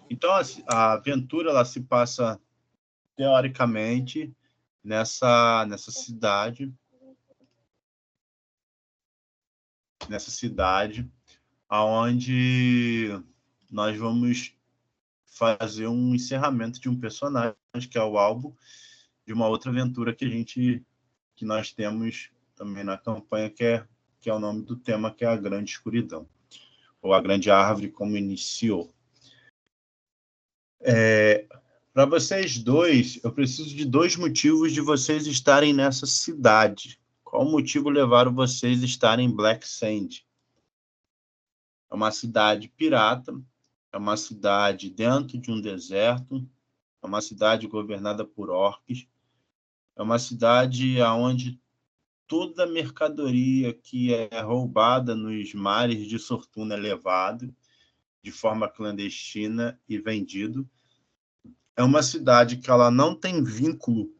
Então, a aventura ela se passa, teoricamente, nessa cidade, aonde nós vamos fazer um encerramento de um personagem, que é o Albo, de uma outra aventura que nós temos também na campanha, que é o nome do tema, que é a Grande Escuridão, ou a Grande Árvore, como iniciou. Para vocês dois, eu preciso de 2 motivos de vocês estarem nessa cidade. Qual motivo levaram vocês a estarem em Black Sand? É uma cidade pirata, é uma cidade dentro de um deserto, é uma cidade governada por orques, é uma cidade onde toda a mercadoria que é roubada nos mares de Sortuna é levada de forma clandestina e vendido. É uma cidade que ela não tem vínculo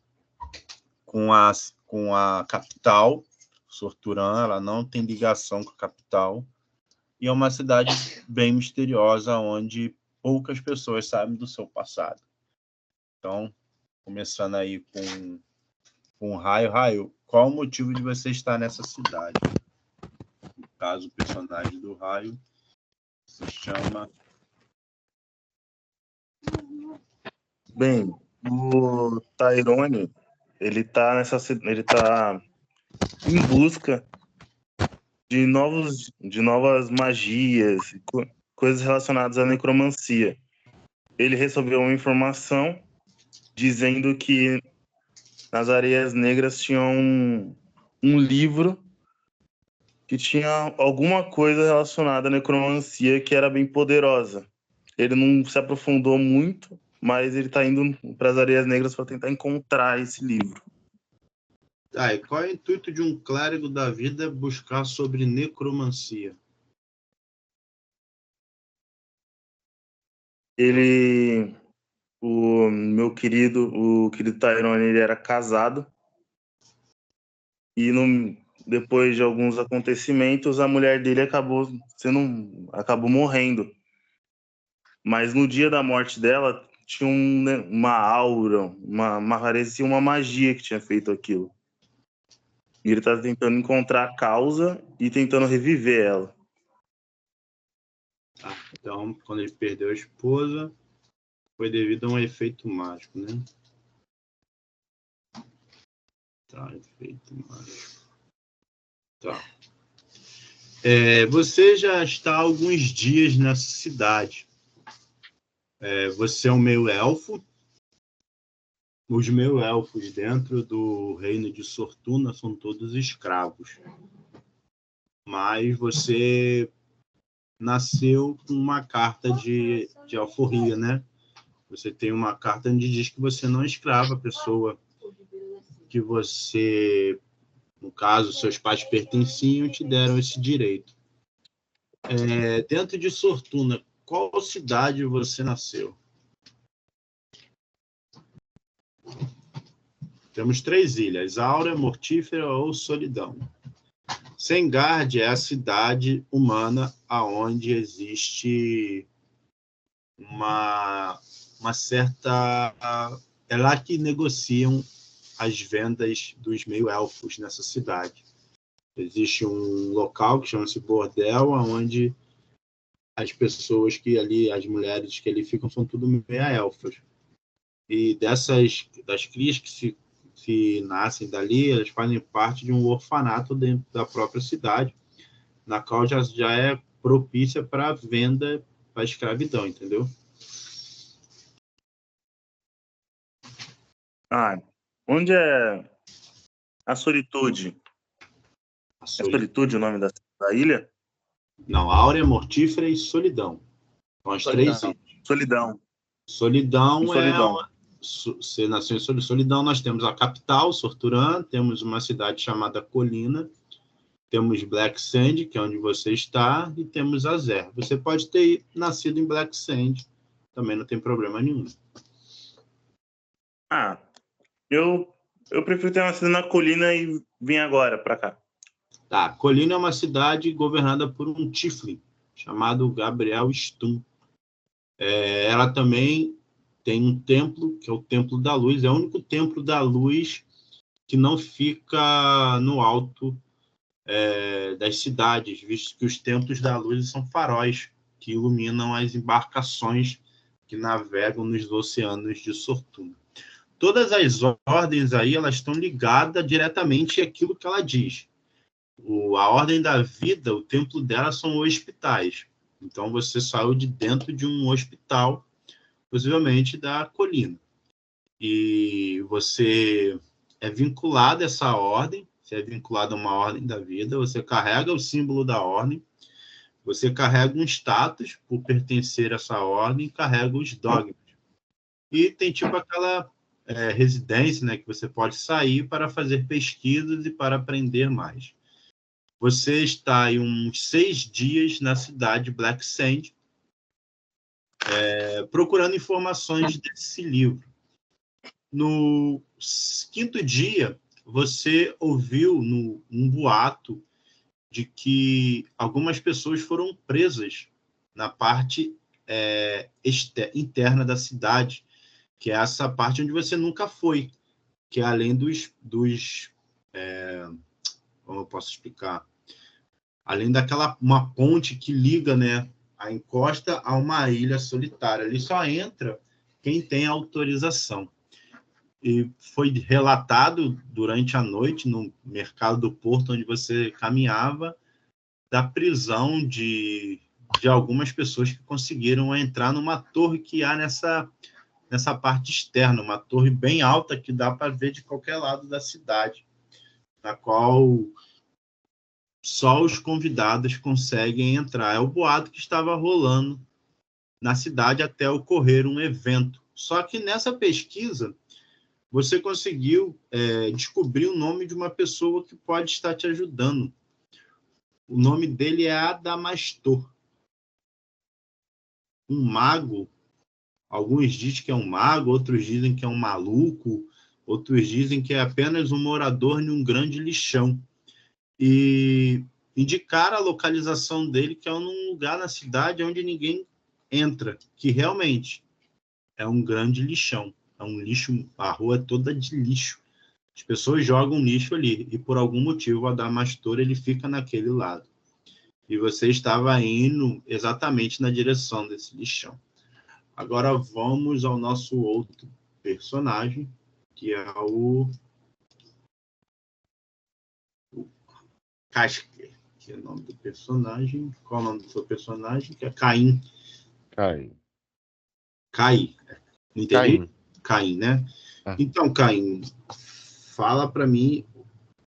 com a capital, Sorturã, ela não tem ligação com a capital, e é uma cidade bem misteriosa, onde poucas pessoas sabem do seu passado. Então, começando aí com o Raio, qual o motivo de você estar nessa cidade? No caso, o personagem do Raio se chama... Bem, o Tyrone, ele tá em busca de novas magias, coisas relacionadas à necromancia. Ele recebeu uma informação dizendo que nas Areias Negras tinha um livro que tinha alguma coisa relacionada à necromancia que era bem poderosa. Ele não se aprofundou muito, mas ele está indo para as Areias Negras para tentar encontrar esse livro. E qual é o intuito de um clérigo da vida buscar sobre necromancia? O querido Tyrone, ele era casado e depois de alguns acontecimentos a mulher dele acabou morrendo. Mas no dia da morte dela tinha uma aura, parecia uma magia que tinha feito aquilo. E ele está tentando encontrar a causa e tentando reviver ela. Então, quando ele perdeu a esposa, foi devido a um efeito mágico, né? Efeito mágico. Você já está há alguns dias nessa cidade. Você é um meio-elfo. Os meio-elfos dentro do reino de Sortuna são todos escravos. Mas você nasceu com uma carta de alforria, né? Você tem uma carta onde diz que você não é escrava, a pessoa que você, no caso, seus pais pertenciam, te deram esse direito. Dentro de Sortuna, qual cidade você nasceu? Temos 3 ilhas: Áurea, Mortífera ou Solidão. Sengard é a cidade humana onde existe uma certa... É lá que negociam as vendas dos meio-elfos nessa cidade. Existe um local que chama-se Bordel, onde as pessoas que ali, as mulheres que ali ficam, são tudo meia-elfas. E das crias que se nascem dali, elas fazem parte de um orfanato dentro da própria cidade, na qual já é propícia para a venda, para a escravidão, entendeu? Onde é a Solitude? É Solitude o nome da ilha? Não, Áurea, Mortífera e Solidão. São as 3 ilhas. Solidão. Solidão. Você nasceu em Solidão. Nós temos a capital, Sorturã, temos uma cidade chamada Colina, temos Black Sand, que é onde você está, e temos Azer. Você pode ter nascido em Black Sand, também não tem problema nenhum. Eu prefiro ter nascido na Colina e vim agora para cá. Colina é uma cidade governada por um Tiflin, chamado Gabriel Stum. Ela também tem um templo, que é o Templo da Luz. É o único templo da luz que não fica no alto das cidades, visto que os templos da luz são faróis que iluminam as embarcações que navegam nos oceanos de Sortuna. Todas as ordens aí, elas estão ligadas diretamente àquilo que ela diz. A ordem da vida, o templo dela são hospitais. Então, você saiu de dentro de um hospital, possivelmente da colina. E você é vinculado a essa ordem, você é vinculado a uma ordem da vida, você carrega o símbolo da ordem, você carrega um status por pertencer a essa ordem, carrega os dogmas. E tem tipo aquela residência, né, que você pode sair para fazer pesquisas e para aprender mais. Você está em uns 6 dias na cidade de Black Sand, procurando informações desse livro. No 5º dia, você ouviu um boato de que algumas pessoas foram presas na parte interna da cidade, que é essa parte onde você nunca foi, que é além como eu posso explicar? Além daquela uma ponte que liga, né, a encosta a uma ilha solitária. Ali só entra quem tem autorização. E foi relatado durante a noite no mercado do Porto, onde você caminhava, da prisão de algumas pessoas que conseguiram entrar numa torre que há nessa parte externa, uma torre bem alta que dá para ver de qualquer lado da cidade, na qual só os convidados conseguem entrar. É o boato que estava rolando na cidade até ocorrer um evento. Só que nessa pesquisa, você conseguiu descobrir o nome de uma pessoa que pode estar te ajudando. O nome dele é Adamastor. Um mago. Alguns dizem que é um mago, outros dizem que é um maluco, outros dizem que é apenas um morador de um grande lixão. E indicar a localização dele, que é num lugar na cidade onde ninguém entra, que realmente é um grande lixão. É um lixo, a rua é toda de lixo. As pessoas jogam lixo ali, e por algum motivo o Adamastor ele fica naquele lado. E você estava indo exatamente na direção desse lixão. Agora vamos ao nosso outro personagem, que é o Casper, que é o nome do personagem. Qual é o nome do seu personagem? Que é Caim. Caim. Não entendi? Caim. Caim, né? Ah. Então, Caim, fala para mim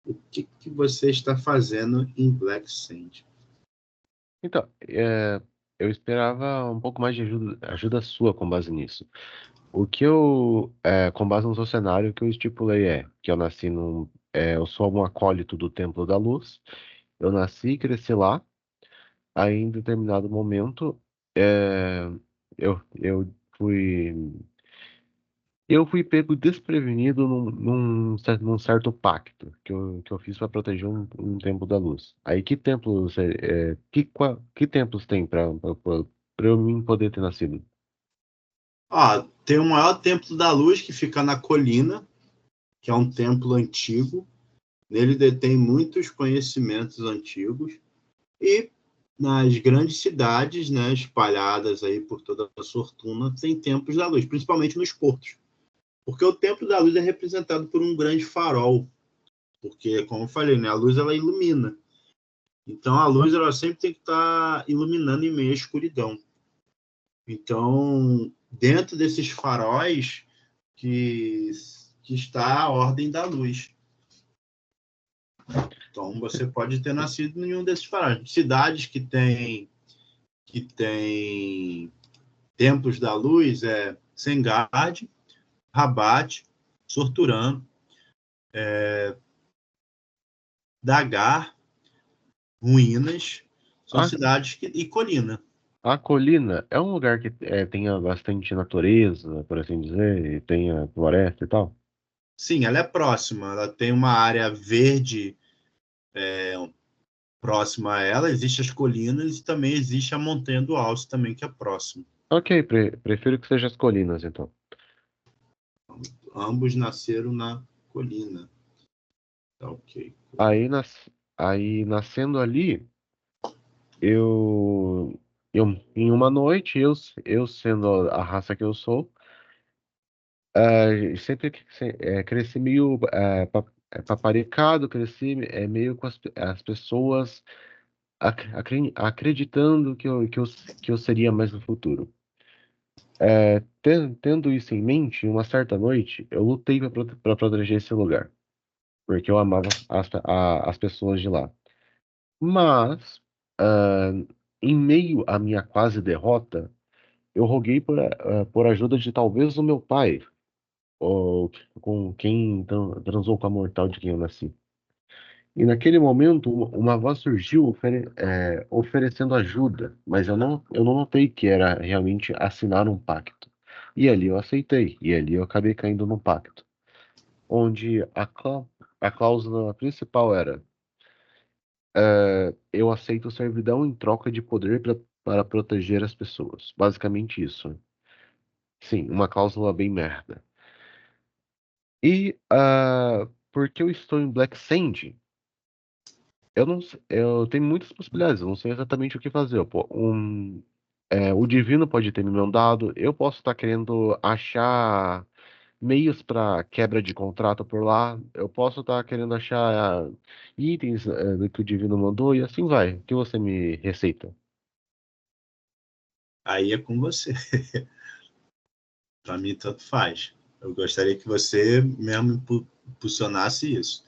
o que você está fazendo em Black Sand. Então, eu esperava um pouco mais de ajuda sua com base nisso. O que com base no seu cenário, o que eu estipulei que eu nasci eu sou um acólito do Templo da Luz, eu nasci e cresci lá, aí em determinado momento, eu fui pego desprevenido num certo pacto que eu fiz para proteger um templo da luz. Aí que templos que templos tem para eu mim poder ter nascido? Tem o maior templo da luz que fica na colina, que é um templo antigo. Nele detém muitos conhecimentos antigos. E nas grandes cidades, né, espalhadas aí por toda a Sortuna, tem templos da luz, principalmente nos portos. Porque o templo da luz é representado por um grande farol. Porque, como eu falei, né, a luz ela ilumina. Então, a luz ela sempre tem que estar iluminando em meio à escuridão. Então, dentro desses faróis que está a ordem da luz. Então, você pode ter nascido em um desses faróis. Cidades que tem templos da luz Sengad, Rabat, Sorturan, Dagar, Ruínas, são cidades e Colina. A colina é um lugar que tenha bastante natureza, por assim dizer, e tenha floresta e tal? Sim, ela é próxima. Ela tem uma área verde próxima a ela. Existem as colinas e também existe a Montanha do Alce, também, que é próximo. Ok, prefiro que seja as colinas, então. Ambos nasceram na colina. Tá ok. Aí, aí nascendo ali, eu, em uma noite, eu sendo a raça que eu sou, sempre cresci meio paparicado, cresci meio com as pessoas acreditando que eu seria mais no futuro. Tendo isso em mente, uma certa noite, eu lutei para proteger esse lugar, porque eu amava as pessoas de lá. Mas, ah, em meio à minha quase derrota, eu roguei por ajuda de talvez o meu pai, ou com quem transou com a mortal de quem eu nasci. E naquele momento, uma voz surgiu oferecendo ajuda, mas eu não notei que era realmente assinar um pacto. E ali eu aceitei, e ali eu acabei caindo num pacto, onde a cláusula principal era: eu aceito servidão em troca de poder para proteger as pessoas. Basicamente isso. Sim, uma cláusula bem merda. E porque eu estou em Black Sand, eu não sei, eu tenho muitas possibilidades, eu não sei exatamente o que fazer. O divino pode ter me mandado, eu posso estar querendo achar meios para quebra de contrato por lá, eu posso estar querendo achar itens do que o divino mandou e assim vai. O que você me receita? Aí é com você. Para mim, tanto faz. Eu gostaria que você mesmo impulsionasse isso.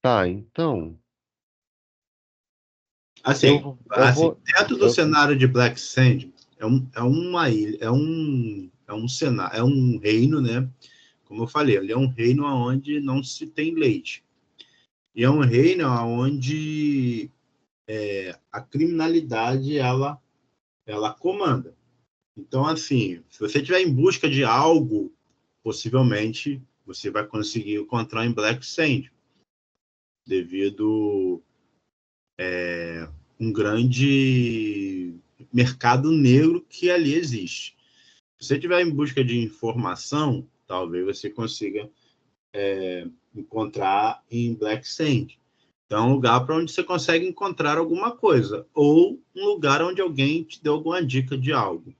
Tá, então, Assim, eu assim, vou, dentro do eu, cenário de Black Sand, é uma ilha, cenário, é um reino, né? Como eu falei, ele é um reino onde não se tem leite. E é um reino onde a criminalidade ela comanda. Então, assim, se você estiver em busca de algo, possivelmente você vai conseguir encontrar em Black Sand, devido um grande mercado negro que ali existe. Se você estiver em busca de informação, talvez você consiga encontrar em Black Sand. Então, é um lugar para onde você consegue encontrar alguma coisa, ou um lugar onde alguém te deu alguma dica de algo.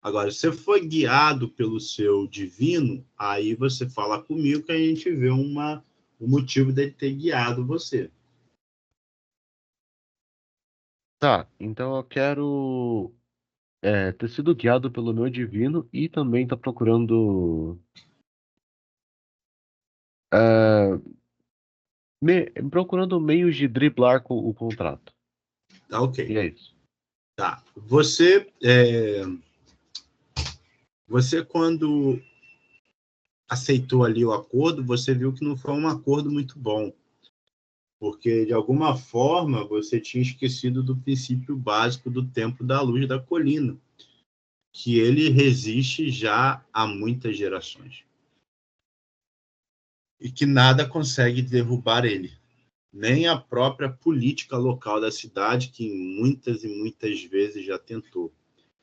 Agora, se você foi guiado pelo seu divino, aí você fala comigo que a gente vê o motivo dele ter guiado você. tá, então eu quero ter sido guiado pelo meu divino e também tá é, procurando meios de driblar o contrato. Tá ok. E é isso. Tá. Você quando aceitou ali o acordo, você viu que não foi um acordo muito bom, porque de alguma forma você tinha esquecido do princípio básico do tempo da luz da colina, que ele resiste já há muitas gerações e que nada consegue derrubar ele, nem a própria política local da cidade, que muitas e muitas vezes já tentou.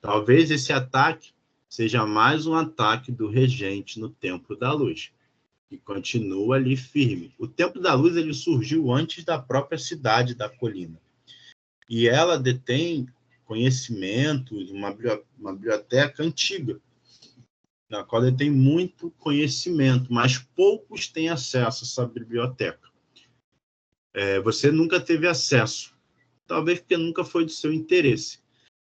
Talvez esse ataque seja mais um ataque do regente no Templo da Luz, que continua ali firme. O Templo da Luz ele surgiu antes da própria cidade da colina. E ela detém conhecimentos, uma biblioteca antiga, na qual ele tem muito conhecimento, mas poucos têm acesso a essa biblioteca. Você nunca teve acesso, talvez porque nunca foi do seu interesse.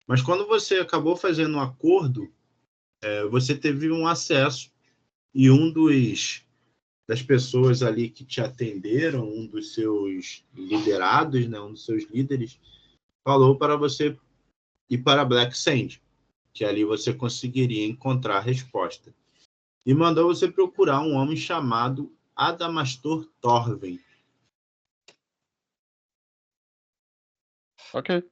Mas quando você acabou fazendo um acordo, você teve um acesso e das pessoas ali que te atenderam, um dos seus liderados, né, um dos seus líderes, falou para você ir para Black Sand, que ali você conseguiria encontrar a resposta. E mandou você procurar um homem chamado Adamastor Thorven. Ok.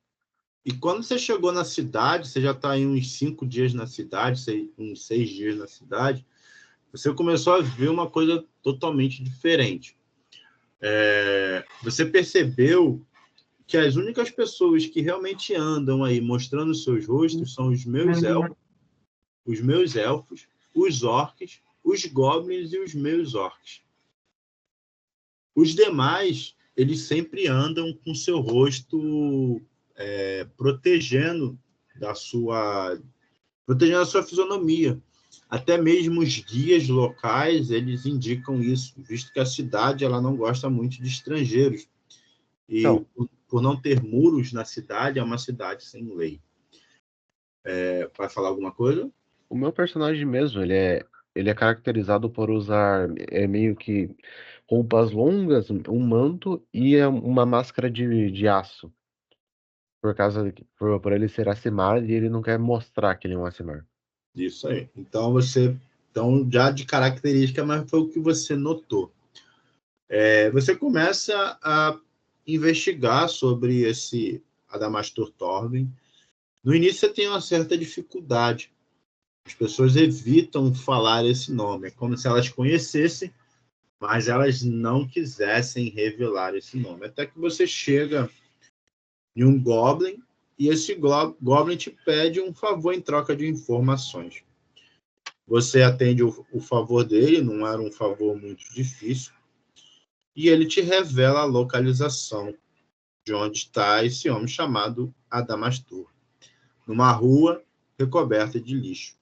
E quando você chegou na cidade, você já está em uns 5 dias na cidade, uns 6 dias na cidade, você começou a ver uma coisa totalmente diferente. Você percebeu que as únicas pessoas que realmente andam aí mostrando seus rostos são os meus elfos, os orcs, os goblins e os meus orcs. Os demais, eles sempre andam com seu rosto protegendo a sua fisionomia. Até mesmo os guias locais, eles indicam isso, visto que a cidade ela não gosta muito de estrangeiros. E Então, por não ter muros na cidade, é uma cidade sem lei. Vai falar alguma coisa? o meu personagem mesmo, ele é caracterizado por usar meio que roupas longas, um manto e uma máscara de aço. Por ele ser Acimar e ele não quer mostrar que ele é um Acimar. Isso aí. Então, já de característica, mas foi o que você notou. Você começa a investigar sobre esse Adamastor Thorben. No início, você tem uma certa dificuldade. As pessoas evitam falar esse nome. É como se elas conhecessem, mas elas não quisessem revelar esse nome. Até que você chega em um Goblin, e esse Goblin te pede um favor em troca de informações. Você atende o favor dele, não era um favor muito difícil, e ele te revela a localização de onde está esse homem chamado Adamastor, numa rua recoberta de lixo.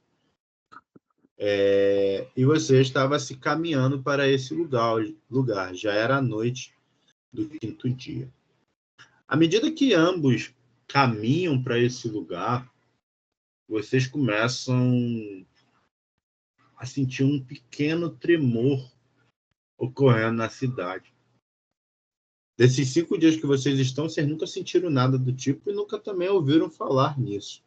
E você estava se caminhando para esse lugar. Já era a noite do quinto dia. À medida que ambos caminham para esse lugar, vocês começam a sentir um pequeno tremor ocorrendo na cidade. Desses 5 dias que vocês estão, vocês nunca sentiram nada do tipo e nunca também ouviram falar nisso.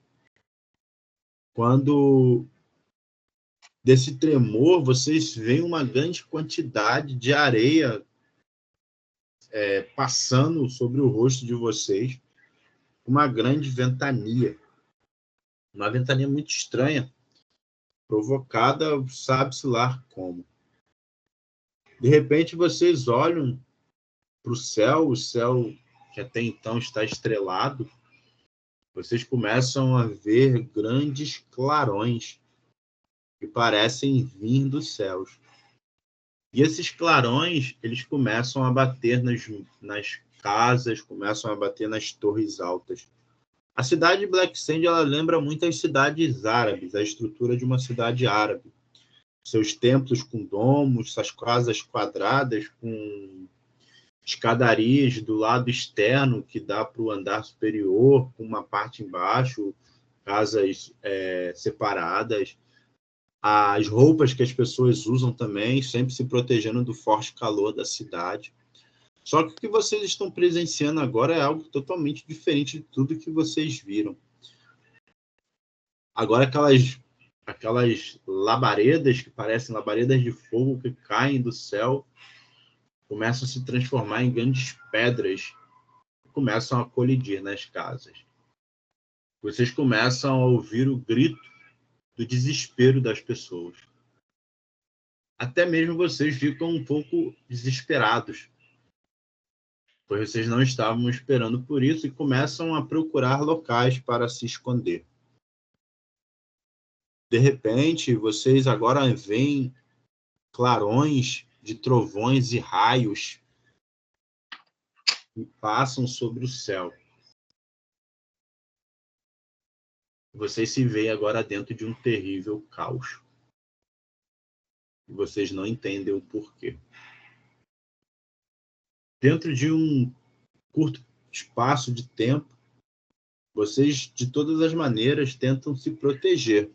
Quando desse tremor, vocês veem uma grande quantidade de areia passando sobre o rosto de vocês, uma grande ventania. Uma ventania muito estranha, provocada, sabe-se lá como. De repente, vocês olham para o céu que até então está estrelado, vocês começam a ver grandes clarões que parecem vir dos céus. E esses clarões, eles começam a bater nas casas, começam a bater nas torres altas. A cidade de Black Sand, ela lembra muito as cidades árabes, a estrutura de uma cidade árabe. Seus templos com domos, suas casas quadradas com escadarias do lado externo que dá para o andar superior, com uma parte embaixo, casas separadas. As roupas que as pessoas usam também, sempre se protegendo do forte calor da cidade. Só que o que vocês estão presenciando agora é algo totalmente diferente de tudo que vocês viram. Agora aquelas labaredas que parecem labaredas de fogo que caem do céu começam a se transformar em grandes pedras e começam a colidir nas casas. Vocês começam a ouvir o grito do desespero das pessoas. Até mesmo vocês ficam um pouco desesperados, pois vocês não estavam esperando por isso e começam a procurar locais para se esconder. De repente, vocês agora veem clarões de trovões e raios que passam sobre o céu. Vocês se veem agora dentro de um terrível caos. E vocês não entendem o porquê. Dentro de um curto espaço de tempo, vocês, de todas as maneiras, tentam se proteger.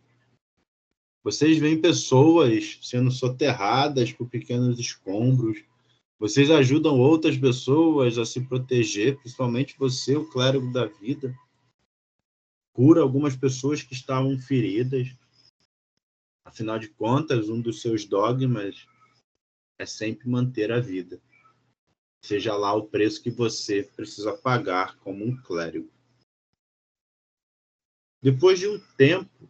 Vocês veem pessoas sendo soterradas por pequenos escombros. Vocês ajudam outras pessoas a se proteger, principalmente você, o clérigo da vida. Cura algumas pessoas que estavam feridas. Afinal de contas, um dos seus dogmas é sempre manter a vida. Seja lá o preço que você precisa pagar como um clérigo. Depois de um tempo,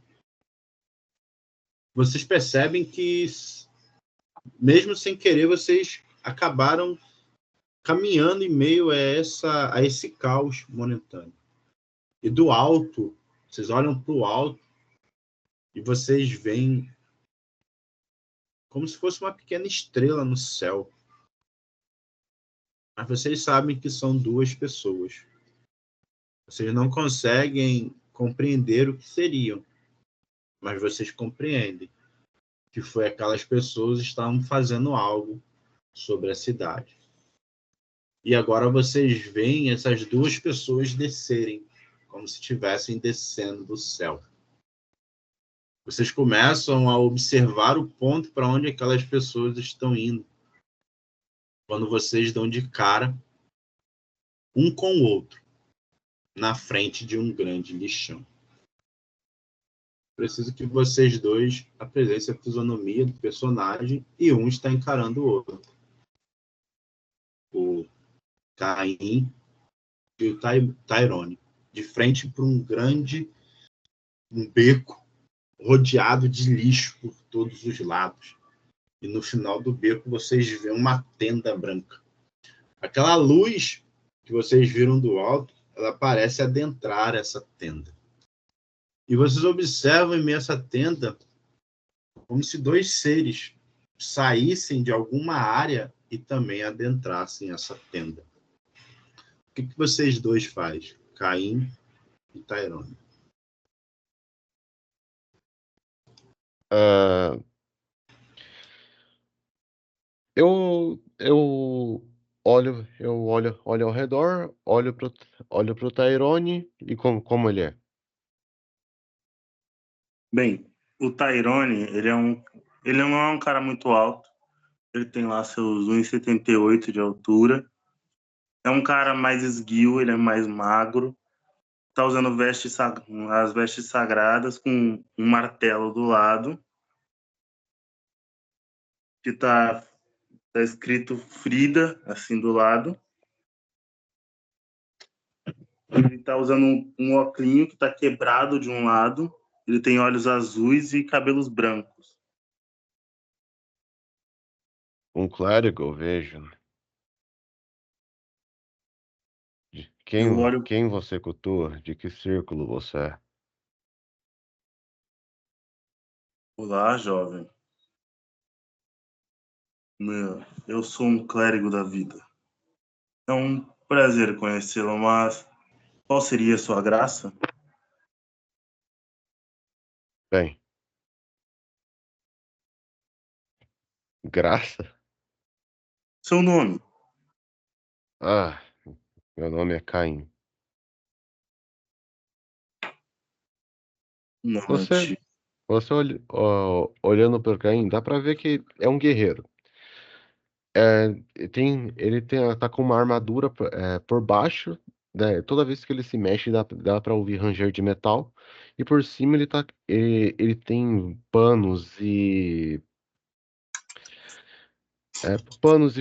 vocês percebem que, mesmo sem querer, vocês acabaram caminhando em meio a esse caos momentâneo. E do alto, vocês olham para o alto e vocês veem como se fosse uma pequena estrela no céu. Mas vocês sabem que são duas pessoas. Vocês não conseguem compreender o que seriam, mas vocês compreendem que foi aquelas pessoas que estavam fazendo algo sobre a cidade. E agora vocês veem essas duas pessoas descerem, como se estivessem descendo do céu. Vocês começam a observar o ponto para onde aquelas pessoas estão indo. Quando vocês dão de cara um com o outro, na frente de um grande lixão. Preciso que vocês dois apresentem a fisionomia do personagem e um está encarando o outro. O Caim e o Tyrone, de frente para um beco rodeado de lixo por todos os lados. E no final do beco vocês veem uma tenda branca. Aquela luz que vocês viram do alto, ela parece adentrar essa tenda. E vocês observam em meio a essa tenda como se dois seres saíssem de alguma área e também adentrassem essa tenda. O que vocês dois fazem? Caim e Tyrone. Eu olho ao redor, olho pro Tyrone e como ele é. Bem, o Tyrone, ele não é um cara muito alto. Ele tem lá seus 1,78 de altura. É um cara mais esguio, ele é mais magro. Tá usando as vestes sagradas com um martelo do lado. Que tá escrito Frida, assim, do lado. Ele tá usando um óculinho que tá quebrado de um lado. Ele tem olhos azuis e cabelos brancos. Um clérigo, eu vejo. Eu olho... Quem você cultua? De que círculo você é? Olá, jovem. Eu sou um clérigo da vida. É um prazer conhecê-lo, mas qual seria a sua graça? Bem, graça? Seu nome? Ah, meu nome é Caim. Não, Você, olhando para Caim, dá pra ver que é um guerreiro. Tá com uma armadura por baixo, né? Toda vez que ele se mexe, dá para ouvir ranger de metal. E por cima ele tem panos e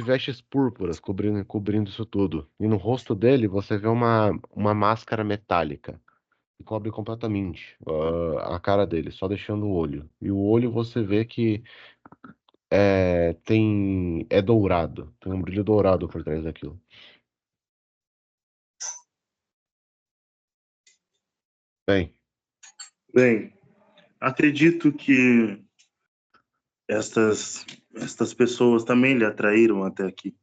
vestes púrpuras cobrindo isso tudo. E no rosto dele você vê uma máscara metálica que cobre completamente a cara dele, só deixando o olho. E o olho você vê que é dourado, tem um brilho dourado por trás daquilo. Bem, Bem, acredito que estas pessoas também lhe atraíram até aqui.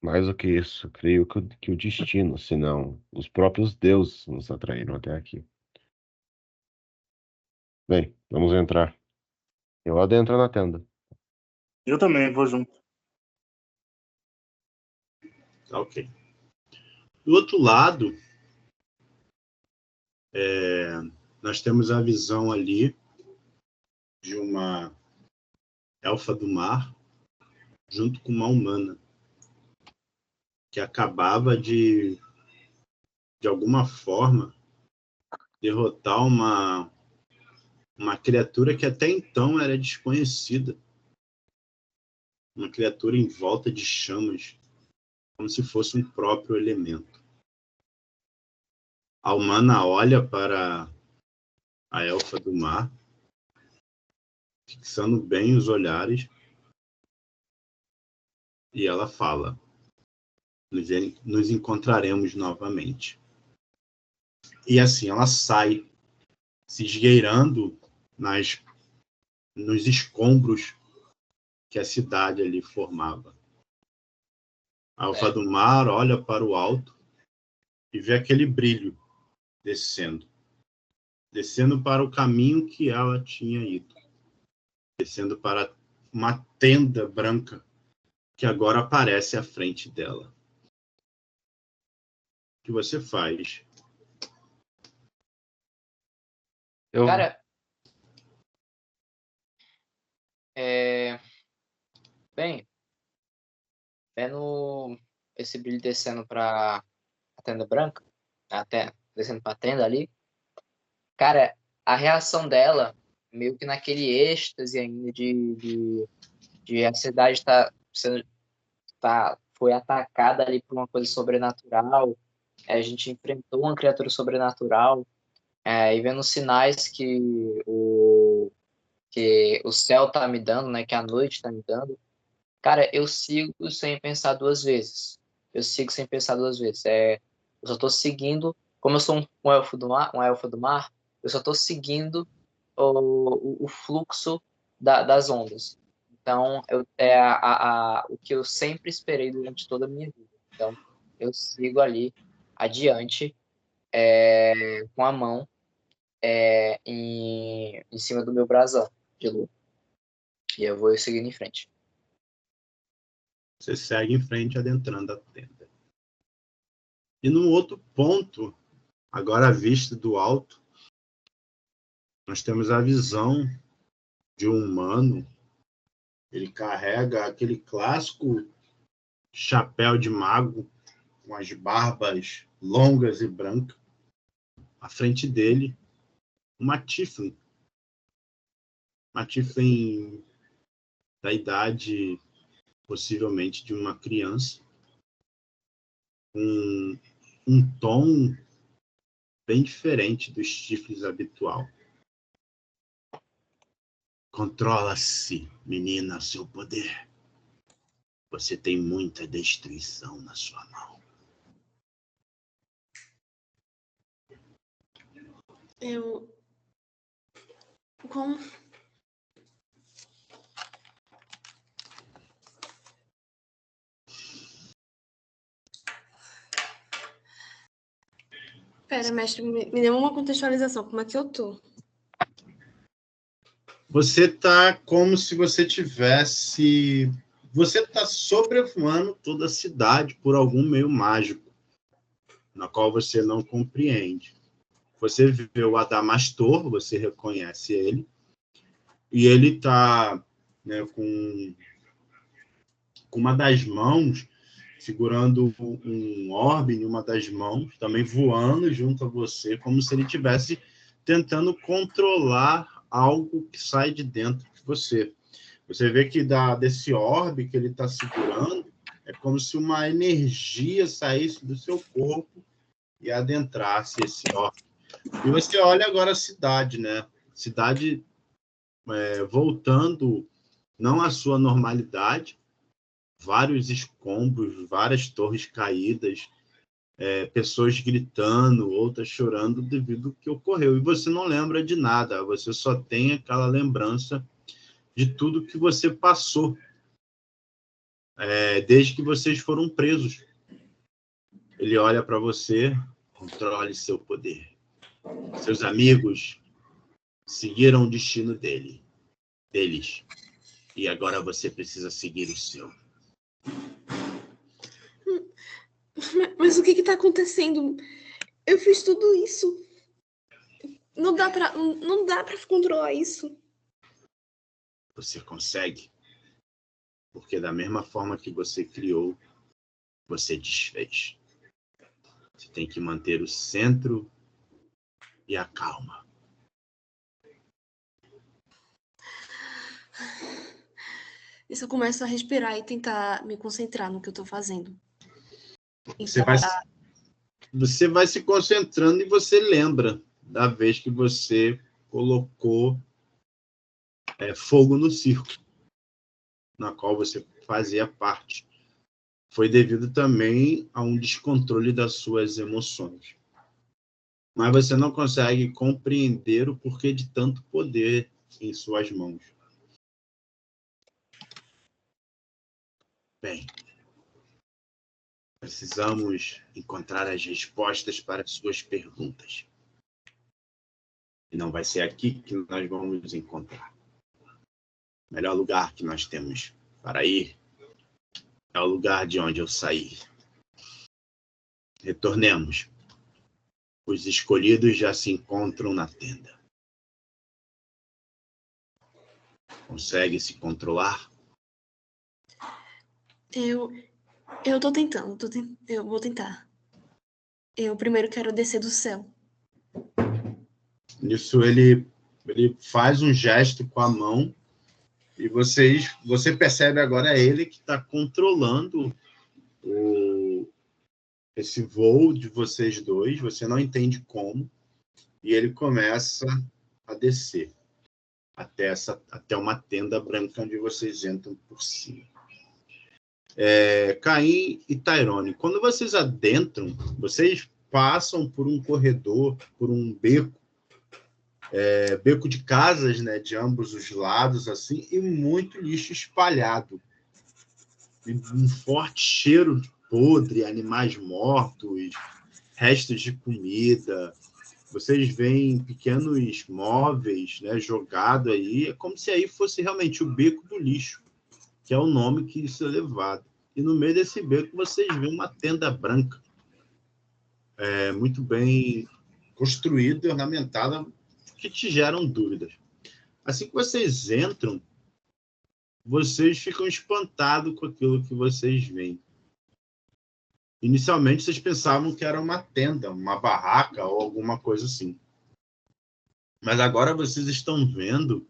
mais do que isso, creio que o destino, senão os próprios deuses nos atraíram até aqui. Bem, vamos entrar. Eu adentro na tenda. Eu também vou junto. Ok. Do outro lado, nós temos a visão ali de uma elfa do mar junto com uma humana que acabava de alguma forma, derrotar uma criatura que até então era desconhecida. Uma criatura em volta de chamas, como se fosse um próprio elemento. A humana olha para a elfa do mar, fixando bem os olhares, E ela fala: nos encontraremos novamente. E assim, ela sai, se esgueirando nos escombros que a cidade ali formava. A Elfa do Mar olha para o alto e vê aquele brilho descendo para o caminho que ela tinha ido, descendo para uma tenda branca que agora aparece à frente dela. O que você faz? Cara, bem, vendo esse brilho descendo para a tenda branca, até descendo para a tenda ali, cara, a reação dela, meio que naquele êxtase ainda de a cidade foi atacada ali por uma coisa sobrenatural, a gente enfrentou uma criatura sobrenatural, e vendo os sinais que o céu tá me dando, né, que a noite tá me dando, cara, eu sigo sem pensar duas vezes. Eu sigo sem pensar duas vezes. Eu só tô seguindo, como eu sou um elfo do mar, eu só tô seguindo o fluxo das ondas. Então, é o que eu sempre esperei durante toda a minha vida. Então, eu sigo ali adiante, com a mão em cima do meu brasão de lua. E eu vou seguindo em frente. Você segue em frente, adentrando a tenda. E num outro ponto, agora à vista do alto, nós temos a visão de um humano. Ele carrega aquele clássico chapéu de mago, com as barbas longas e brancas. À frente dele, uma Tiflin. Uma Tiflin da idade, possivelmente, de uma criança. Um tom bem diferente dos Tiflins habitual. Controla-se, menina, seu poder. Você tem muita destruição na sua mão. Como? Pera, mestre, me dê uma contextualização. Como é que eu tô? Você tá como se você tivesse... Você tá sobrevoando toda a cidade por algum meio mágico, na qual você não compreende. Você vê o Adamastor, você reconhece ele, e ele está, né, com uma das mãos, segurando um orbe em uma das mãos, também voando junto a você, como se ele estivesse tentando controlar algo que sai de dentro de você. Você vê que desse orbe que ele está segurando, é como se uma energia saísse do seu corpo e adentrasse esse orbe. E você olha agora a cidade, né? Cidade voltando não à sua normalidade, vários escombros, várias torres caídas, pessoas gritando, outras chorando devido ao que ocorreu. E você não lembra de nada, você só tem aquela lembrança de tudo que você passou desde que vocês foram presos. Ele olha para você, controle seu poder. Seus amigos seguiram o destino deles. E agora você precisa seguir o seu. Mas o que está acontecendo? Eu fiz tudo isso. Não dá para controlar isso. Você consegue. Porque da mesma forma que você criou, você desfez. Você tem que manter o centro e a calma. E se eu começo a respirar e tentar me concentrar no que eu estou fazendo? Você vai se concentrando e você lembra da vez que você colocou fogo no circo, na qual você fazia parte. foi devido também a um descontrole das suas emoções. Mas você não consegue compreender o porquê de tanto poder em suas mãos. Bem, precisamos encontrar as respostas para as suas perguntas. E não vai ser aqui que nós vamos encontrar. O melhor lugar que nós temos para ir é o lugar de onde eu saí. Retornemos. Os escolhidos já se encontram na tenda. Consegue se controlar? Eu tô tentando. Eu vou tentar. Eu primeiro quero descer do céu. Nisso ele faz um gesto com a mão e você percebe agora ele que está controlando esse voo de vocês dois. Você não entende como. E ele começa a descer até uma tenda branca onde vocês entram por cima. Caim e Tyrone, quando vocês adentram, vocês passam por um corredor, por um beco, beco de casas, né, de ambos os lados, assim, e muito lixo espalhado. E um forte cheiro de podre, animais mortos, restos de comida. Vocês veem pequenos móveis, né, jogados aí. É como se aí fosse realmente o beco do lixo, que é o nome que isso é levado. E no meio desse beco vocês veem uma tenda branca, muito bem construída e ornamentada, que te geram dúvidas. Assim que vocês entram, vocês ficam espantados com aquilo que vocês veem. Inicialmente, vocês pensavam que era uma tenda, uma barraca ou alguma coisa assim. Mas agora vocês estão vendo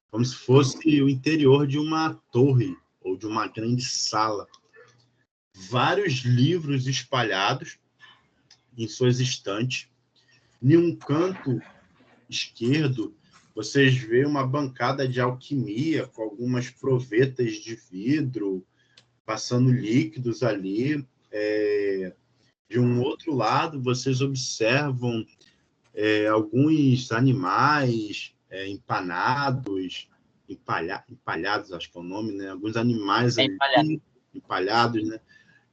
como se fosse o interior de uma torre ou de uma grande sala. Vários livros espalhados em suas estantes. Em um canto esquerdo, vocês veem uma bancada de alquimia com algumas provetas de vidro, passando líquidos ali. De um outro lado, vocês observam alguns animais empanados, empalhados, acho que é o nome, né? Alguns animais ali, empalhados, né?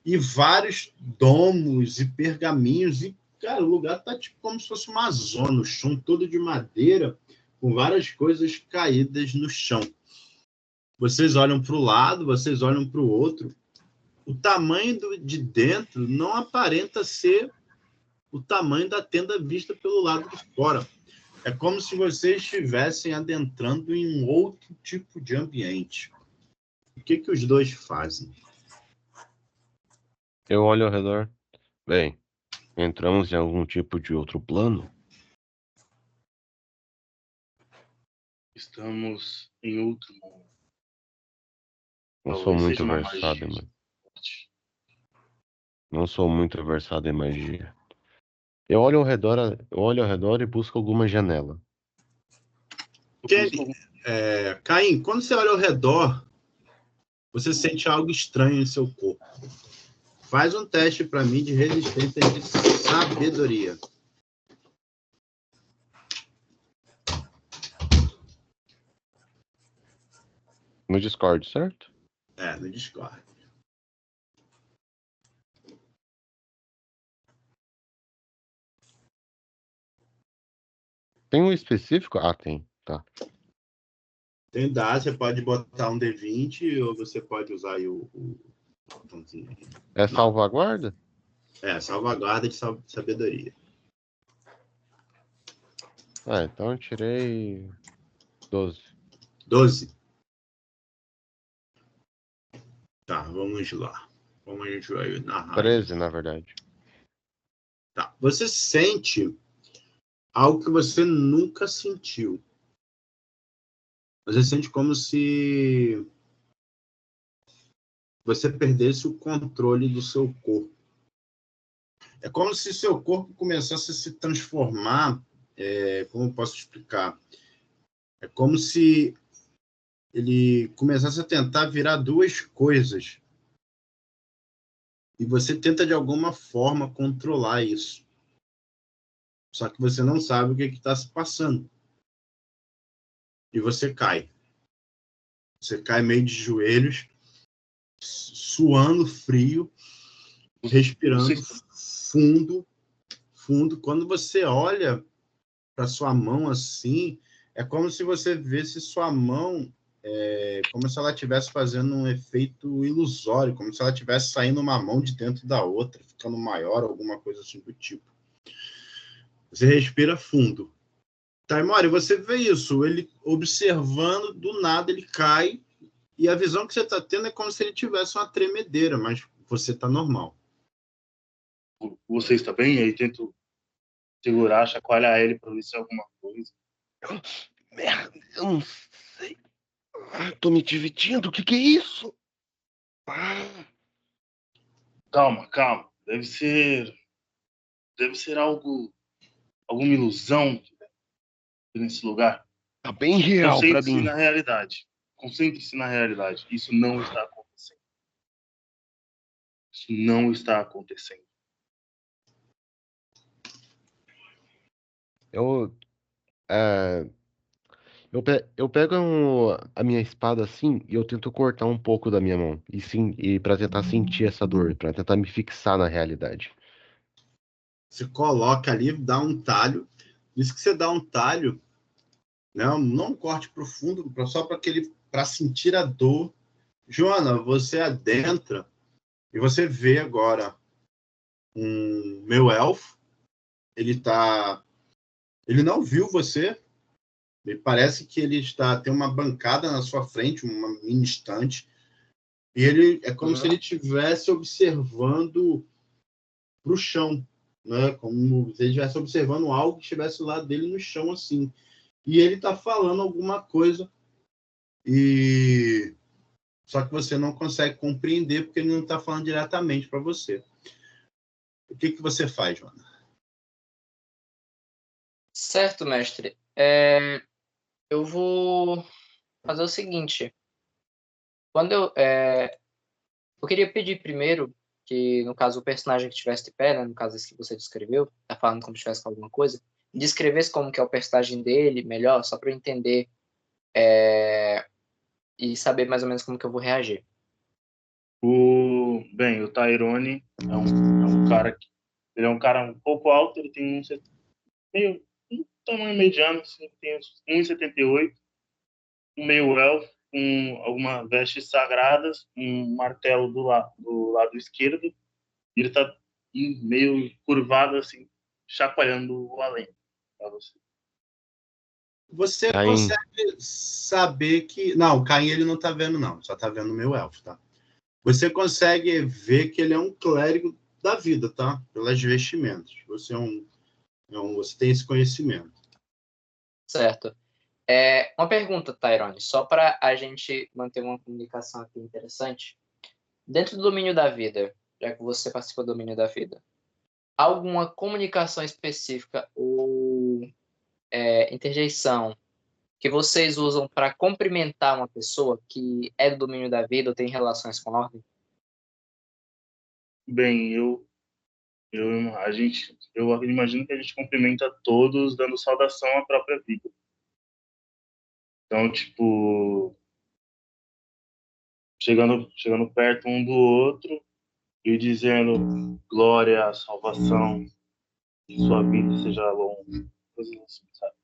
E vários domos e pergaminhos. E, cara, o lugar tá tipo como se fosse uma zona, o chão todo de madeira, com várias coisas caídas no chão. Vocês olham para o lado, vocês olham para o outro. O tamanho de dentro não aparenta ser o tamanho da tenda vista pelo lado de fora. É como se vocês estivessem adentrando em um outro tipo de ambiente. O que os dois fazem? Eu olho ao redor. Bem, entramos em algum tipo de outro plano? Estamos em outro mundo. Não sou Talvez muito seja uma versado, magia. Não sou muito versado em magia. Eu olho ao redor e busco alguma janela. Caim, quando você olha ao redor, você sente algo estranho em seu corpo. Faz um teste para mim de resistência de sabedoria. No Discord, certo? No Discord. Tem um específico? Ah, tem. Tá. Tem dado, você pode botar um D20 ou você pode usar aí o botãozinho. É salvaguarda? Salvaguarda de sabedoria. Então eu tirei 12. 12. Tá, vamos lá. Como a gente vai narrar? 13, na verdade. Tá. Você sente algo que você nunca sentiu. Você sente como se você perdesse o controle do seu corpo. É como se seu corpo começasse a se transformar. Como eu posso explicar? É como se ele começasse a tentar virar duas coisas. e você tenta de alguma forma controlar isso. Só que você não sabe o que está se passando. E você cai. Você cai meio de joelhos, suando frio, respirando fundo. Quando você olha para sua mão assim, é como se você visse sua mão como se ela estivesse fazendo um efeito ilusório, como se ela estivesse saindo uma mão de dentro da outra, ficando maior, alguma coisa assim do tipo. Você respira fundo. Taimori, você vê isso, ele observando, do nada ele cai, e a visão que você está tendo é como se ele tivesse uma tremedeira, mas você está normal. Você está bem? Aí tento segurar, chacoalhar ele para ver se é alguma coisa. Merda, eu não sei. Tô me divertindo, o que é isso? Calma. Deve ser alguma ilusão nesse lugar. Tá bem real pra Concentre-se mim. na realidade. Concentre-se na realidade. Isso não está acontecendo. Isso não está acontecendo. Eu, é, eu pego a minha espada assim e eu tento cortar um pouco da minha mão. E para tentar sentir essa dor, pra tentar me fixar na realidade. Você coloca ali, dá um talho. Isso que você dá um talho, né? Não um corte profundo, só para sentir a dor. Joana, você adentra e você vê agora um meu elfo. Ele não viu você. Me parece que tem uma bancada na sua frente, uma mini estante, e ele é como se ele estivesse observando para o chão, né? Como se ele estivesse observando algo que estivesse lá dele no chão, assim. E ele está falando alguma coisa, só que você não consegue compreender porque ele não está falando diretamente para você. O que você faz, Joana? Certo, mestre. Eu vou fazer o seguinte. Quando eu queria pedir primeiro que, no caso, o personagem que estivesse de pé, né, no caso esse que você descreveu, tá falando como se estivesse com alguma coisa, descrevesse como que é o personagem dele melhor, só para eu entender e saber mais ou menos como que eu vou reagir. O Tyrone é um cara que ele é um cara um pouco alto, ele tem um tamanho mediano, assim, tem uns 1,78, um meio elfo, com algumas vestes sagradas, um martelo do lado esquerdo, e ele tá meio curvado, assim, chacoalhando o além para você. Você Caim, consegue saber que... Não, o Caim ele não está vendo, não. Só está vendo o meu elfo, tá? Você consegue ver que ele é um clérigo da vida, tá? Pelas vestimentas. Você você tem esse conhecimento. Certo. Uma pergunta, Tyrone, só para a gente manter uma comunicação aqui interessante. Dentro do domínio da vida, já que você participa do domínio da vida, alguma comunicação específica ou interjeição que vocês usam para cumprimentar uma pessoa que é do domínio da vida ou tem relações com a ordem? Bem, eu imagino que a gente cumprimenta todos dando saudação à própria vida. Então, tipo, chegando perto um do outro e dizendo glória, salvação, que sua vida seja longa, coisas assim, sabe?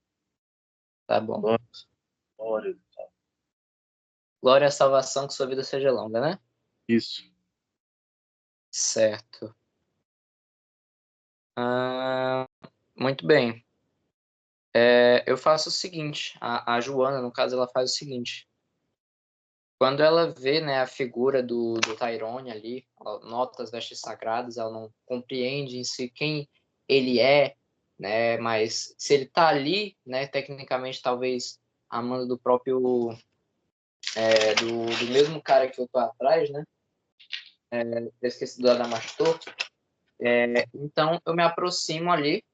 Tá bom. Glória, sabe? Glória à salvação, que sua vida seja longa, né? Isso. Certo. Muito bem. Eu faço o seguinte, a Joana, no caso, ela faz o seguinte. Quando ela vê, né, a figura do Tyrone ali, ela nota as vestes sagradas, ela não compreende em si quem ele é, né, mas se ele tá ali, né, tecnicamente, talvez a mando do próprio, do mesmo cara que eu tô atrás, né, eu esqueci do Adamastor, então eu me aproximo ali,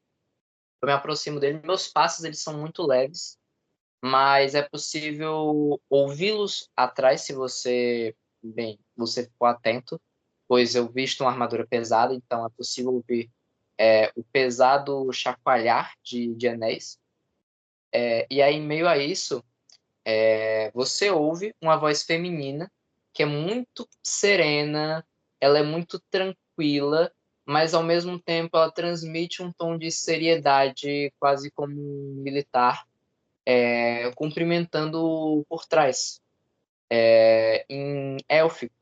eu me aproximo dele, meus passos, eles são muito leves, mas é possível ouvi-los atrás se você for atento, pois eu visto uma armadura pesada, então é possível ouvir o pesado chacoalhar de anéis. E aí, em meio a isso, você ouve uma voz feminina que é muito serena, ela é muito tranquila, mas ao mesmo tempo ela transmite um tom de seriedade, quase como um militar, cumprimentando por trás, em élfico,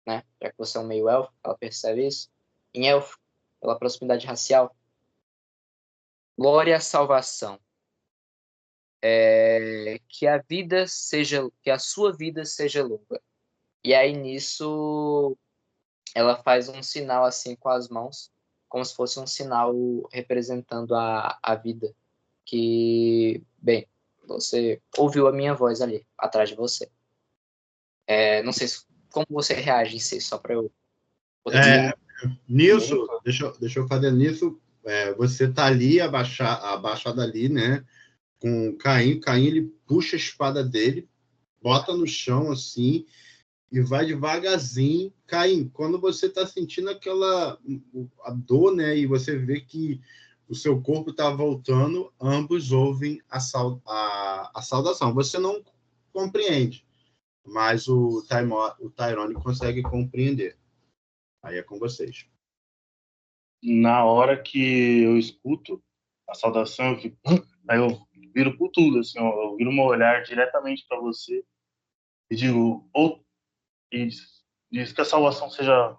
né? Já que você é um meio elfo, ela percebe isso. Em élfico, pela proximidade racial. Glória à salvação. Que a sua vida seja longa. E aí nisso ela faz um sinal assim com as mãos, como se fosse um sinal representando a vida. Que, bem, você ouviu a minha voz ali, atrás de você. Não sei como você reage em si, só para eu poder É, nisso, deixa eu fazer nisso. Você tá ali, abaixado ali, né? Com o Caim. Caim, ele puxa a espada dele, bota no chão, assim, e vai devagarzinho. Caim, quando você tá sentindo a dor, né? E você vê que o seu corpo tá voltando, ambos ouvem a saudação. Você não compreende, mas o Tyrone consegue compreender. Aí é com vocês. Na hora que eu escuto a saudação, aí eu viro por tudo, assim, ó, eu viro meu olhar diretamente para você e digo, e diz que a salvação seja,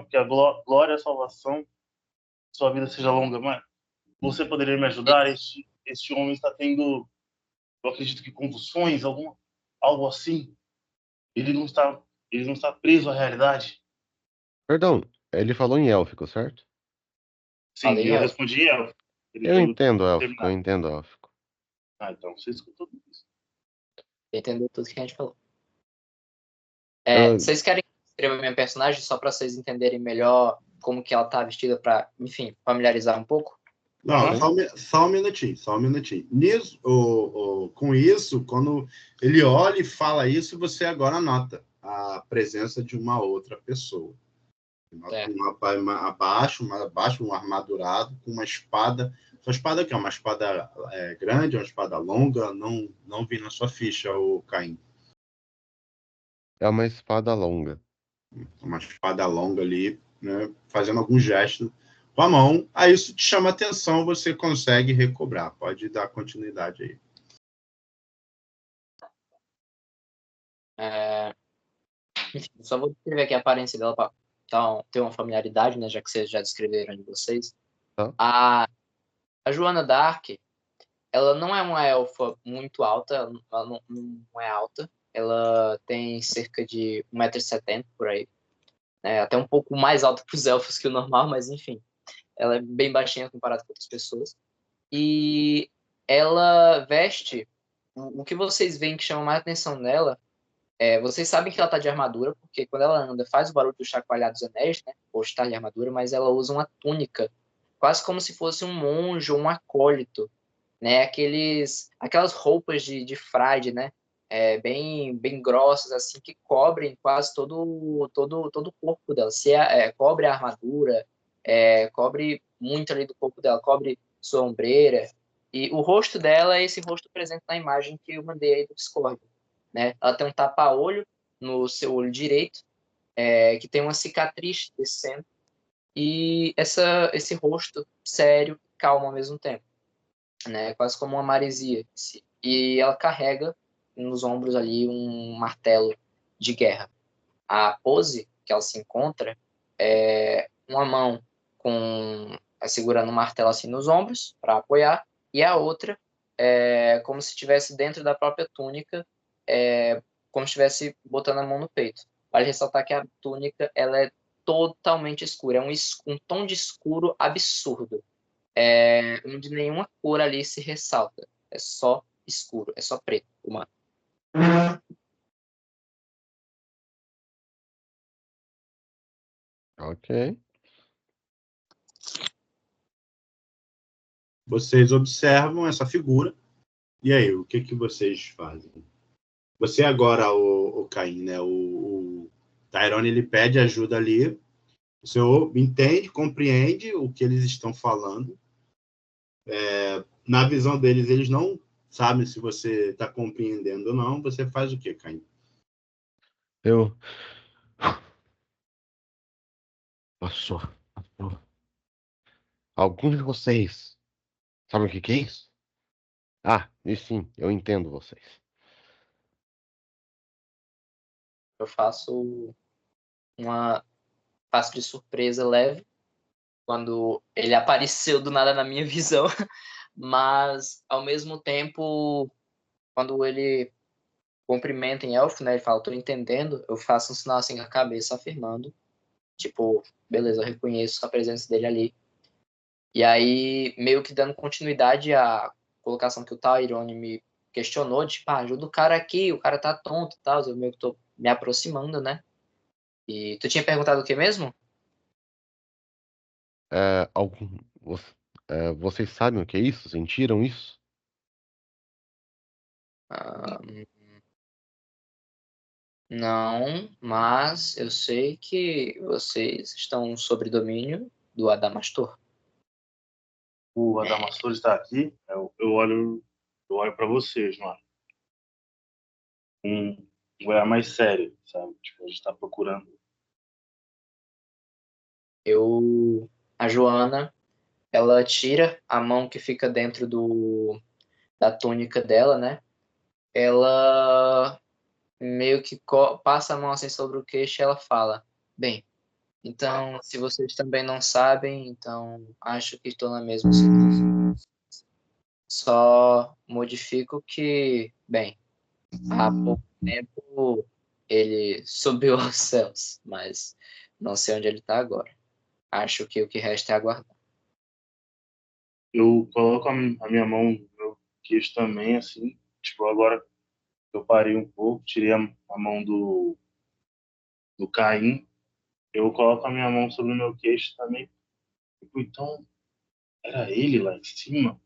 que a glória à salvação, sua vida seja longa, mas você poderia me ajudar? Este homem está tendo, eu acredito que convulsões, algo assim. Ele não está preso à realidade. Perdão, ele falou em élfico, certo? Sim, Falei, eu respondi em elfo. Ele Eu falou entendo élfico, eu terminar. entendo élfico. Então você escutou tudo isso. entendeu tudo que a gente falou. Eu- Vocês querem que eu escreva minha personagem só para vocês entenderem melhor como que ela tá vestida para, enfim, familiarizar um pouco? Não, Sim. só um minutinho. Nisso, com isso, quando ele olha e fala isso, você agora nota a presença de uma outra pessoa. Nota abaixo, um armadurado, com uma espada. Sua espada aqui é uma espada grande, uma espada longa, não vi na sua ficha, o Caim. É uma espada longa. Uma espada longa ali, né, fazendo algum gesto com a mão. Aí isso te chama atenção, você consegue recobrar. Pode dar continuidade aí. Enfim, só vou descrever aqui a aparência dela para ter uma familiaridade, né, já que vocês já descreveram de vocês. Tá. A Joana Dark, ela não é uma elfa muito alta, ela não é alta. Ela tem cerca de 1,70 m por aí. Até um pouco mais alta para os elfos que o normal, mas enfim. Ela é bem baixinha comparada com outras pessoas. E ela veste... O que vocês veem que chama mais atenção nela, vocês sabem que ela tá de armadura, porque quando ela anda faz o barulho do chacoalhar dos anéis, né? Ou está de armadura, mas ela usa uma túnica, quase como se fosse um monge ou um acólito, né? Aquelas roupas de frade, né? Bem grossas, assim, que cobrem quase todo o corpo dela. Cobre a armadura, cobre muito ali do corpo dela, cobre sua ombreira. E o rosto dela é esse rosto presente na imagem que eu mandei aí do Discord, né? Ela tem um tapa-olho no seu olho direito, que tem uma cicatriz descendo, e esse rosto sério, calmo ao mesmo tempo, né? Quase como uma maresia. E ela carrega nos ombros ali um martelo de guerra. A pose que ela se encontra é uma mão segurando um martelo assim nos ombros para apoiar, e a outra como se estivesse dentro da própria túnica, como se estivesse botando a mão no peito. Vale ressaltar que a túnica ela é totalmente escura, é um tom de escuro absurdo, onde nenhuma cor ali se ressalta, é só escuro, é só preto, humano. Ok. Vocês observam essa figura. E aí, o que vocês fazem? Você agora, o Caim, né? Tyrone, ele pede ajuda ali. O senhor entende, compreende o que eles estão falando. Na visão deles, eles não sabem se você está compreendendo ou não. Você faz o quê, Caim? Eu. Passou. Alguns de vocês sabem o que é isso? Ah, e sim, eu entendo vocês. Eu faço uma passo de surpresa leve quando ele apareceu do nada na minha visão, mas ao mesmo tempo, quando ele cumprimenta em elfo, né, ele fala, tô entendendo, eu faço um sinal assim com a cabeça afirmando, tipo, beleza, eu reconheço a presença dele ali. E aí, meio que dando continuidade à colocação que o Tyrone me questionou, de, tipo, ajuda o cara aqui, o cara tá tonto e tal, eu meio que tô me aproximando, né? E tu tinha perguntado o que mesmo? Algum, vocês sabem o que é isso? Sentiram isso? Ah, não, mas eu sei que vocês estão sob domínio do Adamastor. O Adamastor está aqui. Eu olho para vocês, mano. Um olhar mais sério, sabe? Tipo, a gente tá procurando. A Joana, ela tira a mão que fica dentro da túnica dela, né? Ela meio que passa a mão assim sobre o queixo e ela fala, bem, então, se vocês também não sabem, então acho que estou na mesma situação. Só modifico que, bem, há pouco tempo ele subiu aos céus, mas não sei onde ele está agora. Acho que o que resta é aguardar. Eu coloco a minha mão no meu queixo também, assim. Tipo, agora eu parei um pouco, tirei a mão do Caim. Eu coloco a minha mão sobre o meu queixo também. Tipo, então, era ele lá em cima?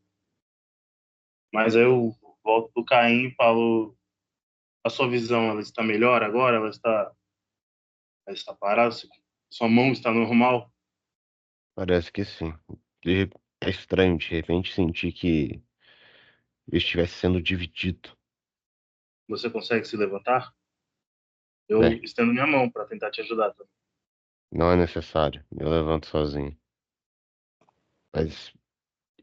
Mas aí eu volto pro Caim e falo, a sua visão, ela está melhor agora? Ela está parada? Sua mão está normal? Parece que sim. É estranho, de repente, sentir que eu estivesse sendo dividido. Você consegue se levantar? Eu Bem, estendo minha mão para tentar te ajudar também. não é necessário. Eu levanto sozinho. Mas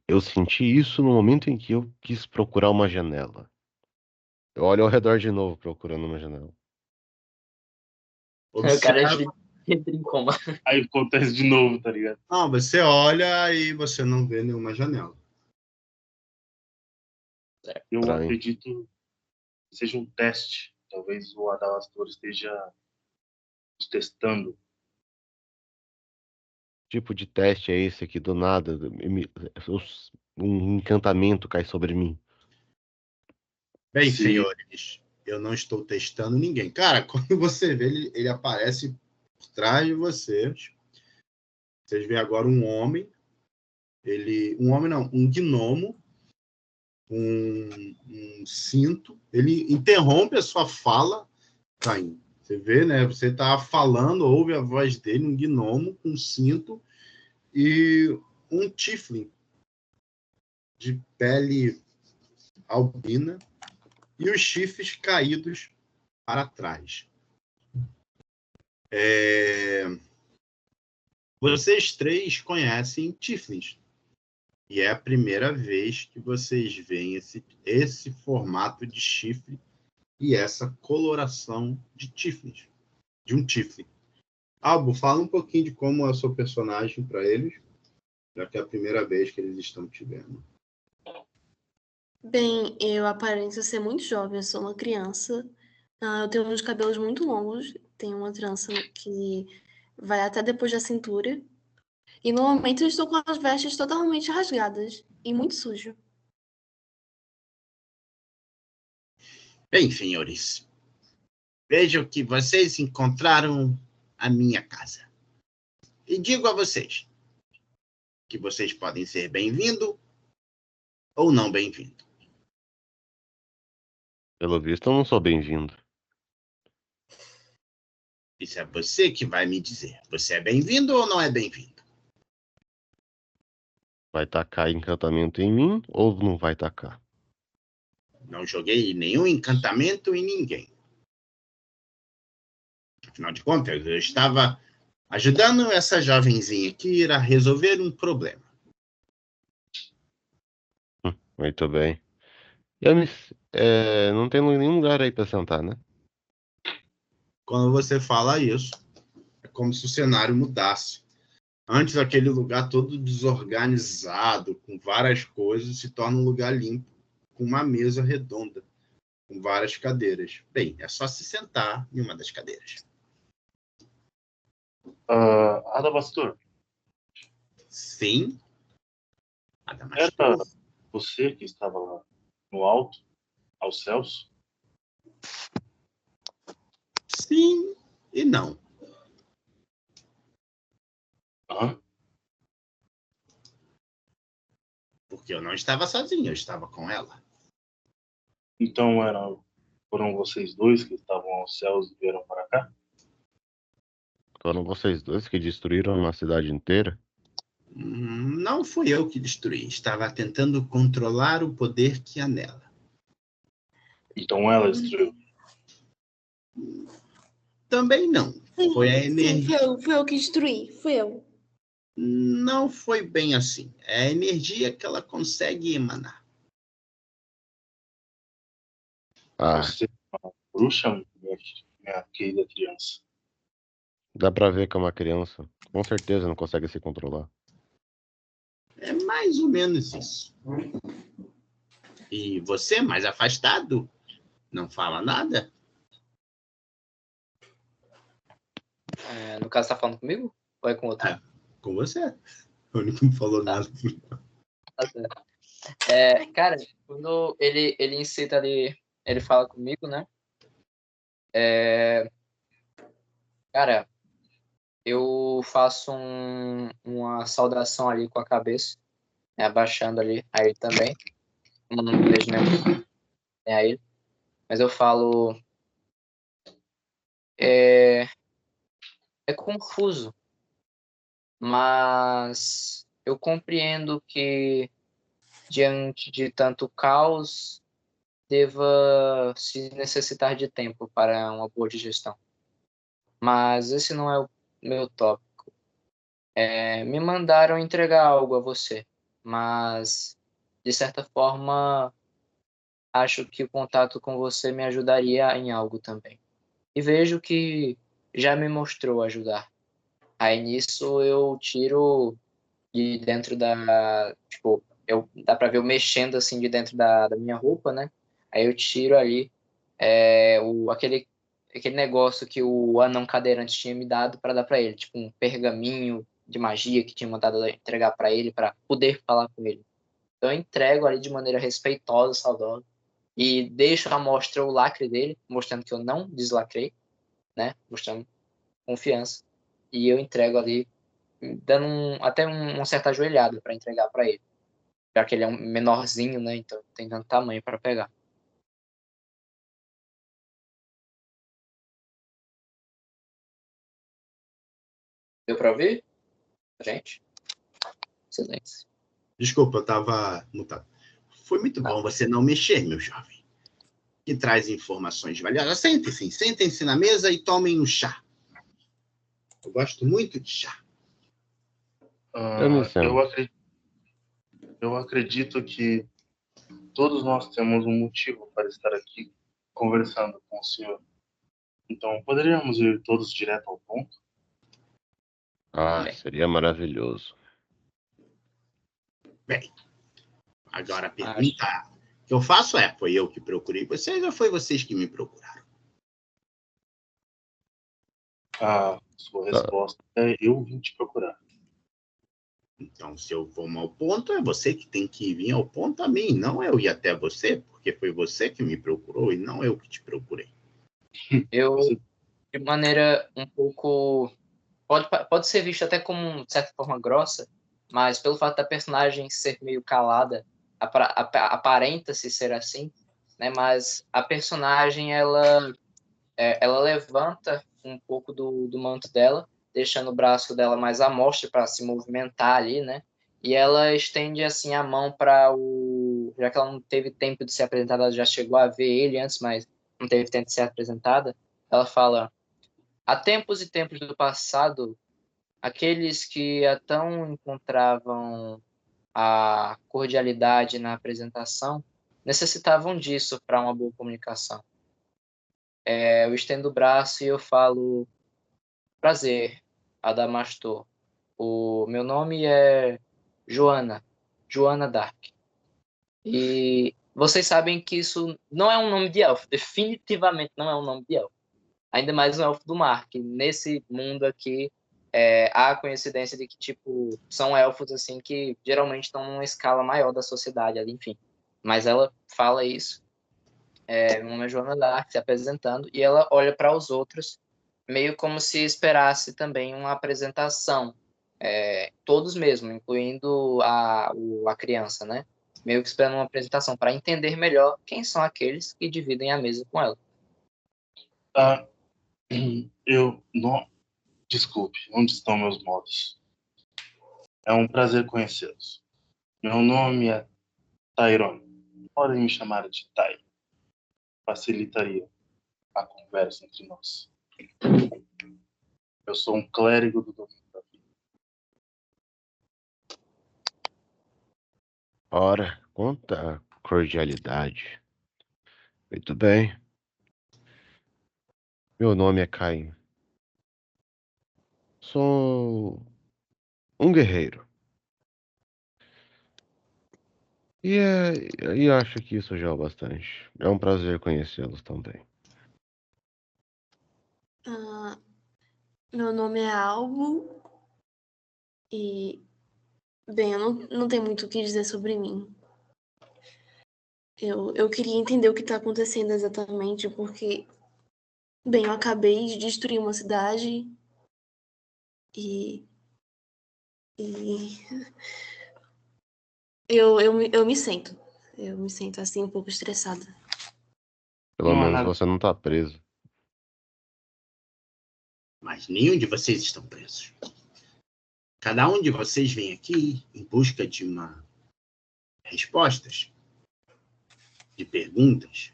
eu senti isso no momento em que eu quis procurar uma janela. Eu olho ao redor de novo procurando uma janela. O cara Observa. entra em coma. Aí acontece de novo, tá ligado? Não, você olha e você não vê nenhuma janela. Eu Estranho. acredito que seja um teste. Talvez o Adalastor esteja nos testando. Tipo de teste é esse aqui do nada? Um encantamento cai sobre mim. Bem, Se senhores, eu não estou testando ninguém. Cara, quando você vê, ele aparece por trás de vocês. Vocês veem agora um homem. Um homem não, um gnomo, um cinto. Ele interrompe a sua fala, Caim. Você vê, né? Você está falando, ouve a voz dele, um gnomo com um cinto e um tiefling de pele albina e os chifres caídos para trás. Vocês três conhecem tieflings. E é a primeira vez que vocês veem esse formato de chifre e essa coloração de tieflings, de um tiefling. Albo, fala um pouquinho de como é o seu personagem para eles, já que é a primeira vez que eles estão te vendo. Bem, eu aparento ser muito jovem, eu sou uma criança. Eu tenho uns cabelos muito longos, tenho uma trança que vai até depois da cintura. E no momento eu estou com as vestes totalmente rasgadas e muito sujo. Bem, senhores, vejam que vocês encontraram a minha casa. E digo a vocês que vocês podem ser bem-vindos ou não bem-vindos. Pelo visto, eu não sou bem-vindo. Isso é você que vai me dizer. Você é bem-vindo ou não é bem-vindo? Vai tacar encantamento em mim ou não vai tacar? Não joguei nenhum encantamento em ninguém. Afinal de contas, eu estava ajudando essa jovenzinha aqui a resolver um problema. Muito bem. Yamis, não tem nenhum lugar aí pra sentar, né? Quando você fala isso, é como se o cenário mudasse. Antes, aquele lugar todo desorganizado, com várias coisas, se torna um lugar limpo, com uma mesa redonda, com várias cadeiras. Bem, é só se sentar em uma das cadeiras. Adabastor, Sim. Adamastor. era você que estava lá no alto, aos céus? Sim e não. Hã? Porque eu não estava sozinho, eu estava com ela. Então foram vocês dois que estavam aos céus e vieram para cá? Foram vocês dois que destruíram uma cidade inteira? Não fui eu que destruí. Estava tentando controlar o poder que há nela. Então ela destruiu. Também não. Foi a Sim, energia. foi eu que destruí. Foi eu. Não foi bem assim. É a energia que ela consegue emanar. Ah, Você é uma bruxa, minha querida criança. dá pra ver que é uma criança. Com certeza não consegue se controlar. É mais ou menos isso. E você, mais afastado, não fala nada? No caso, tá falando comigo? Ou é com outro? Com você. O único que não falou Tá. nada. Tá certo. Cara, quando ele incita ali, ele fala comigo, né? Cara, eu faço uma saudação ali com a cabeça, né, abaixando ali a ele também. Como não vejo nenhum a ele. Mas eu falo. É confuso, mas eu compreendo que diante de tanto caos deva se necessitar de tempo para uma boa digestão. Mas esse não é o meu tópico. Me mandaram entregar algo a você, mas de certa forma acho que o contato com você me ajudaria em algo também. E vejo que já me mostrou ajudar. Aí nisso eu tiro de dentro da. Tipo, dá pra ver eu mexendo assim de dentro da minha roupa, né? Aí eu tiro ali aquele negócio que o anão cadeirante tinha me dado para dar para ele, tipo um pergaminho de magia que tinha mandado entregar para ele para poder falar com ele. Então eu entrego ali de maneira respeitosa, saudosa e deixo à mostra o lacre dele, mostrando que eu não deslacrei, né? Mostrando confiança. E eu entrego ali dando até uma certa ajoelhada para entregar para ele, já que ele é um menorzinho, né? Então tem tanto tamanho para pegar. Deu para ouvir, gente? Silêncio. Desculpa, eu estava mutado. Foi muito bom você não mexer, meu jovem. Que traz informações valiosas. Sentem-se na mesa e tomem um chá. Eu gosto muito de chá. Eu acredito que todos nós temos um motivo para estar aqui conversando com o senhor. Então, poderíamos ir todos direto ao ponto? Ah, seria maravilhoso. Bem, agora a pergunta que eu faço foi eu que procurei vocês ou foi vocês que me procuraram? A sua resposta é: eu vim te procurar. Então, se eu vou ao ponto, é você que tem que vir ao ponto a mim, não eu ir até você, porque foi você que me procurou e não eu que te procurei. Eu, de maneira um pouco... Pode ser visto até como, de certa forma, grossa, mas pelo fato da personagem ser meio calada, aparenta-se ser assim, né? Mas a personagem, ela levanta um pouco do manto dela, deixando o braço dela mais à mostra para se movimentar ali, né? E ela estende assim a mão para já que ela não teve tempo de ser apresentada, ela já chegou a ver ele antes, mas não teve tempo de ser apresentada. Ela fala: há tempos e tempos do passado, aqueles que tão encontravam a cordialidade na apresentação necessitavam disso para uma boa comunicação. Eu estendo o braço e eu falo: prazer, Adamastor. O meu nome é Joana Dark. E vocês sabem que isso não é um nome de elfo, definitivamente não é um nome de elfo. Ainda mais um elfo do mar, que nesse mundo aqui há a coincidência de que, tipo, são elfos, assim, que geralmente estão numa escala maior da sociedade ali, enfim. Mas ela fala isso. Meu nome é Joana Dark, se apresentando, e ela olha para os outros, meio como se esperasse também uma apresentação. Todos mesmo, incluindo a criança, né? Meio que esperando uma apresentação para entender melhor quem são aqueles que dividem a mesa com ela. Eu não. Desculpe, onde estão meus modos? É um prazer conhecê-los. Meu nome é Tyrone. Podem me chamar de Tai. Facilitaria a conversa entre nós. Eu sou um clérigo do domínio da vida. Ora, quanta cordialidade. Muito bem. Meu nome é Caim. Sou um guerreiro. E acho que isso já é o bastante. É um prazer conhecê-los também. Meu nome é Albo e, bem, eu não tenho muito o que dizer sobre mim. Eu queria entender o que está acontecendo exatamente, porque, bem, eu acabei de destruir uma cidade e eu me sinto. Eu me sinto, assim, um pouco estressada. Pelo Não há menos nada. você não tá preso. Mas nenhum de vocês estão presos. Cada um de vocês vem aqui em busca de respostas, de perguntas.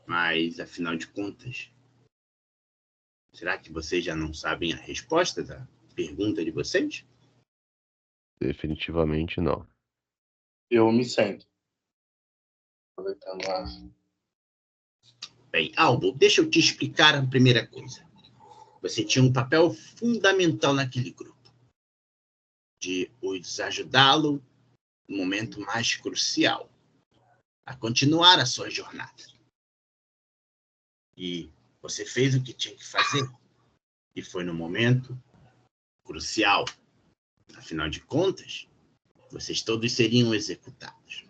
Mas, afinal de contas, será que vocês já não sabem a resposta da pergunta de vocês? Definitivamente não. Eu me sento. Aproveitando a... Bem, Albo, deixa eu te explicar a primeira coisa. Você tinha um papel fundamental naquele grupo, de os ajudá-lo no momento mais crucial, a continuar a sua jornada. E você fez o que tinha que fazer, e foi no momento crucial. Afinal de contas, vocês todos seriam executados.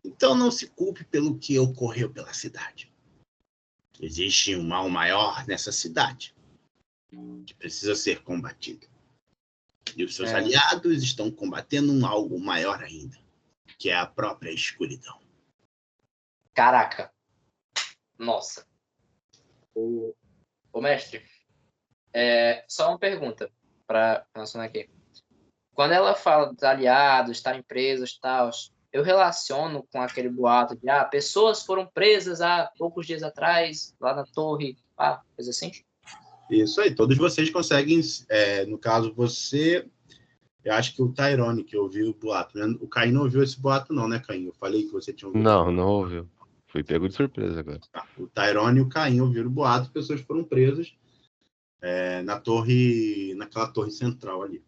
Então não se culpe pelo que ocorreu pela cidade. Existe um mal maior nessa cidade, que precisa ser combatido. E os seus aliados estão combatendo algo maior ainda, que é a própria escuridão. Caraca. Nossa. Ô mestre, só uma pergunta para mencionar aqui. Quando ela fala dos aliados, estarem presos e tal, eu relaciono com aquele boato de pessoas foram presas há poucos dias atrás, lá na torre, coisa assim? Isso aí, todos vocês conseguem, no caso você, eu acho que o Tyrone que ouviu o boato, né? O Caim não ouviu esse boato não, né, Caim? Eu falei que você tinha ouvido. Não ouviu. Fui pego de surpresa agora. O Tyrone e o Caim ouviram o boato, pessoas foram presas naquela torre central ali.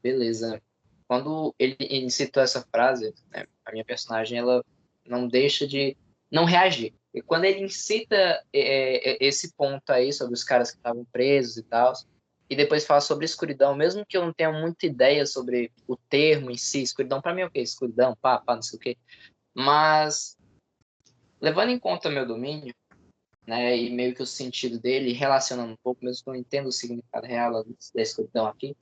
Beleza. Quando ele citou essa frase, né, a minha personagem, ela não deixa de não reagir. E quando ele incita esse ponto aí sobre os caras que estavam presos e tal, e depois fala sobre escuridão, mesmo que eu não tenha muita ideia sobre o termo em si, escuridão para mim é o quê? Escuridão, não sei o quê. Mas, levando em conta meu domínio, né, e meio que o sentido dele, relacionando um pouco, mesmo que eu não entenda o significado real da escuridão aqui,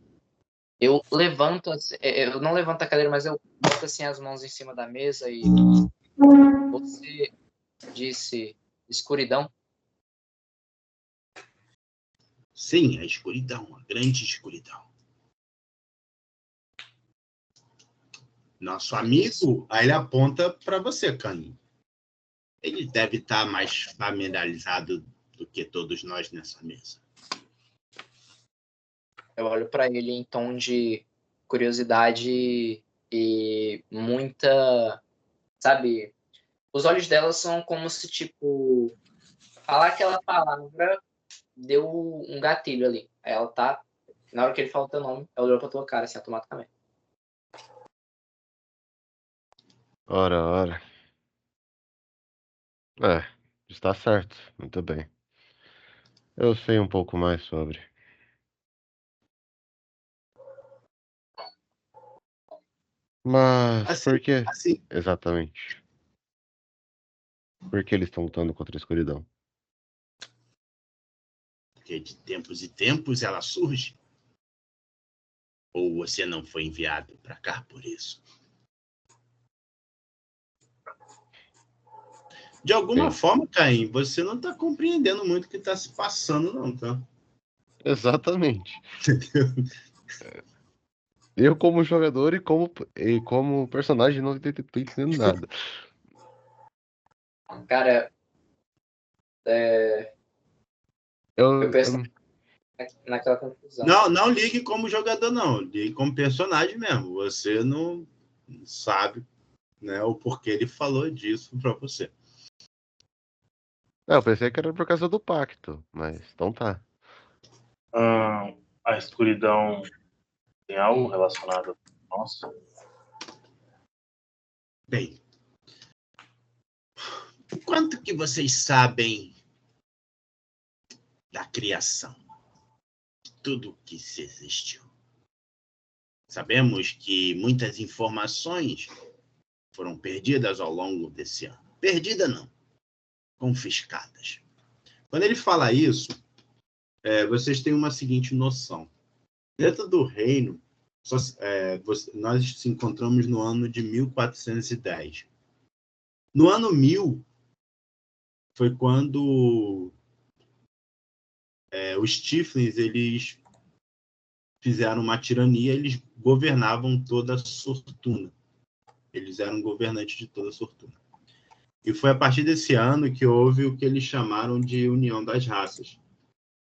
eu levanto, eu não levanto a cadeira, mas eu boto assim as mãos em cima da mesa e Você disse escuridão? Sim, a escuridão, a grande escuridão. Nosso amigo, aí ele aponta para você, Caim. Ele deve estar mais familiarizado do que todos nós nessa mesa. Eu olho para ele em tom de curiosidade e muita, sabe? Os olhos dela são como se, tipo, falar aquela palavra deu um gatilho ali. Aí ela tá, na hora que ele fala o teu nome, ela olhou pra tua cara, assim, automaticamente. Ora. Está certo. Muito bem. Eu sei um pouco mais sobre. Mas por que Assim, exatamente? Por que eles estão lutando contra a escuridão? porque de tempos em tempos ela surge. Ou você não foi enviado para cá por isso? De alguma Sim. forma, Caim, você não está compreendendo muito o que está se passando, não, tá? Exatamente. Eu, como jogador e como personagem, não tô entendendo nada. Cara, eu penso Eu- naquela confusão. Não ligue como jogador, não. Ligue como personagem mesmo. Você não sabe, né, o porquê ele falou disso para você. eu pensei que era por causa do pacto, mas então tá. A escuridão tem algo relacionado a nós? Bem, o quanto que vocês sabem da criação? De tudo que se existiu? Sabemos que muitas informações foram perdidas ao longo desse ano. Perdida não, confiscadas. Quando ele fala isso, vocês têm uma seguinte noção. Dentro do reino, nós se encontramos no ano de 1410. No ano 1000, foi quando os Tiflins, eles fizeram uma tirania, eles governavam toda a Sortuna. Eles eram governantes de toda a Sortuna. E foi a partir desse ano que houve o que eles chamaram de União das Raças.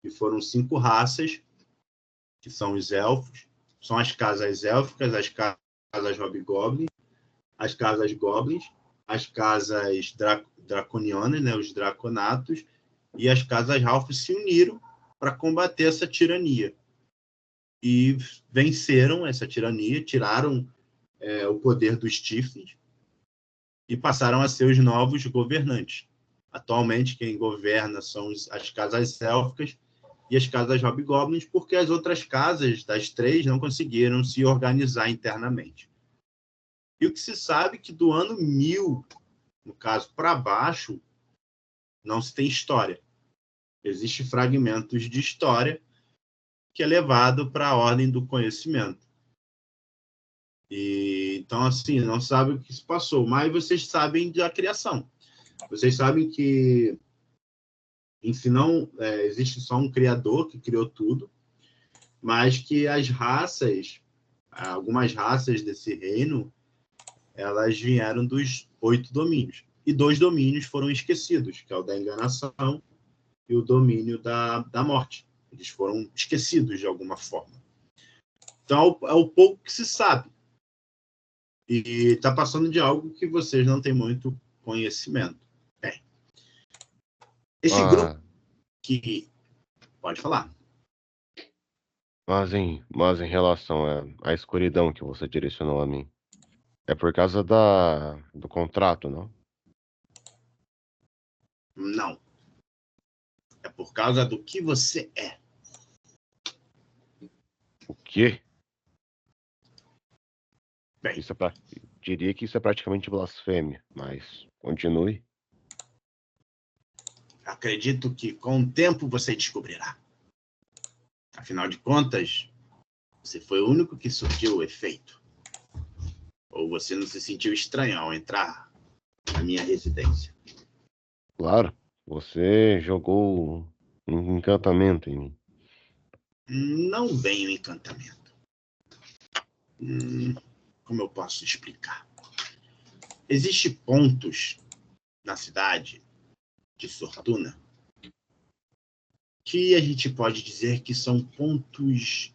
E foram 5 raças, que são os elfos, são as casas élficas, as casas hobgoblin, as casas goblins, as casas draconianas, né, os draconatos, e as casas halfs se uniram para combater essa tirania. E venceram essa tirania, tiraram o poder dos Tiflins e passaram a ser os novos governantes. Atualmente, quem governa são as casas élficas e as casas hobgoblins, porque as outras casas das 3 não conseguiram se organizar internamente. E o que se sabe é que do ano 1000, no caso, para baixo, não se tem história. Existem fragmentos de história que é levado para a ordem do conhecimento. Então, assim, não sabe o que se passou, mas vocês sabem da criação. Vocês sabem que, em si, não existe só um criador que criou tudo, mas que as raças, algumas raças desse reino, elas vieram dos 8 domínios. E 2 domínios foram esquecidos, que é o da enganação e o domínio da morte. Eles foram esquecidos de alguma forma. Então, é o pouco que se sabe. E está passando de algo que vocês não têm muito conhecimento. Bem, esse grupo que... Pode falar. Mas em relação à escuridão que você direcionou a mim, é por causa do contrato, não? Não. É por causa do que você é. O quê? Bem, Diria que isso é praticamente blasfêmia, mas continue. acredito que com o tempo você descobrirá. Afinal de contas, você foi o único que surtiu o efeito. Ou você não se sentiu estranho ao entrar na minha residência. Claro, você jogou um encantamento em mim. Não vem o encantamento. Como eu posso explicar? Existem pontos na cidade de Sortuna que a gente pode dizer que são pontos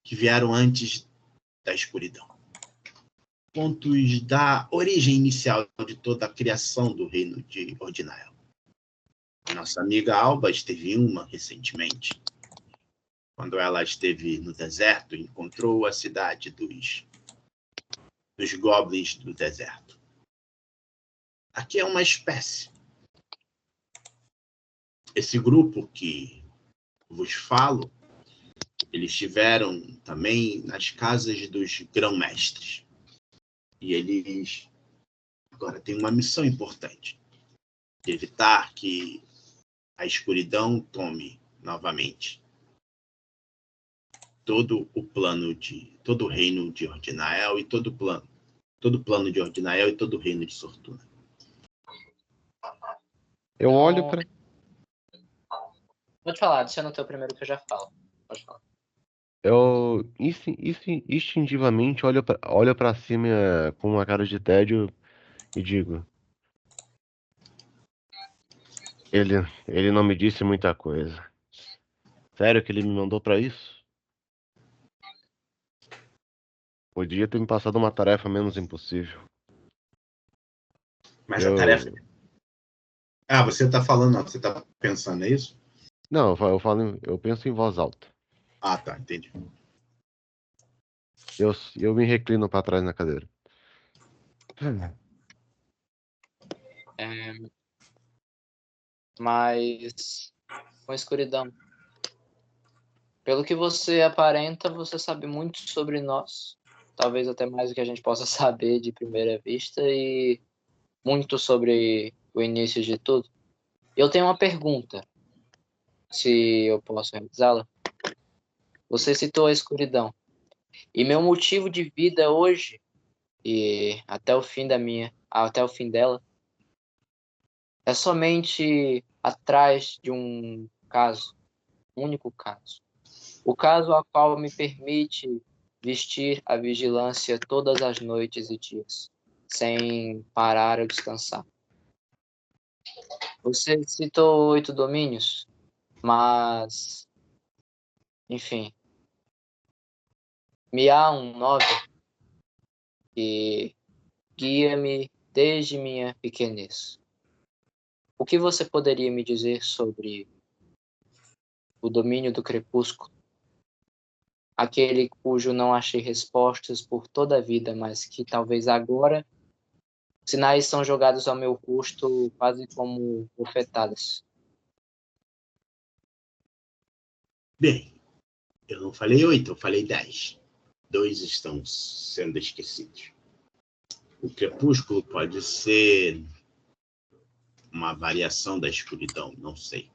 que vieram antes da escuridão. Pontos da origem inicial de toda a criação do reino de Ordinael. A nossa amiga Alba esteve em uma recentemente. Quando ela esteve no deserto, encontrou a cidade dos goblins do deserto. Aqui é uma espécie. Esse grupo que vos falo, eles estiveram também nas casas dos grão-mestres. E eles agora têm uma missão importante, de evitar que a escuridão tome novamente todo o reino de Ordinael e todo o plano de Ordinael e todo o reino de Sortuna. Eu olho para Pode falar, adiciona o teu primeiro que eu já falo. Pode falar. eu instintivamente olho para cima com uma cara de tédio e digo: ele não me disse muita coisa. Sério que ele me mandou para isso? Podia ter me passado uma tarefa menos impossível. Mas a tarefa... você está falando, você está pensando nisso? Não, eu penso em voz alta. Ah, tá, entendi. Eu me reclino para trás na cadeira. Mas com escuridão. Pelo que você aparenta, você sabe muito sobre nós. Talvez até mais do que a gente possa saber de primeira vista e muito sobre o início de tudo. Eu tenho uma pergunta, se eu posso realizá-la. Você citou a escuridão. E meu motivo de vida hoje, e até o fim dela, é somente atrás de um caso, único caso. O caso a qual me permite vestir a vigilância todas as noites e dias, sem parar ou descansar. Você citou 8 domínios, mas, enfim, me há um 9 que guia-me desde minha pequenez. O que você poderia me dizer sobre o domínio do crepúsculo? Aquele cujo não achei respostas por toda a vida, mas que talvez agora sinais são jogados ao meu custo quase como bofetadas. Bem, eu não falei 8, eu falei 10. 2 estão sendo esquecidos. O crepúsculo pode ser uma variação da escuridão, não sei.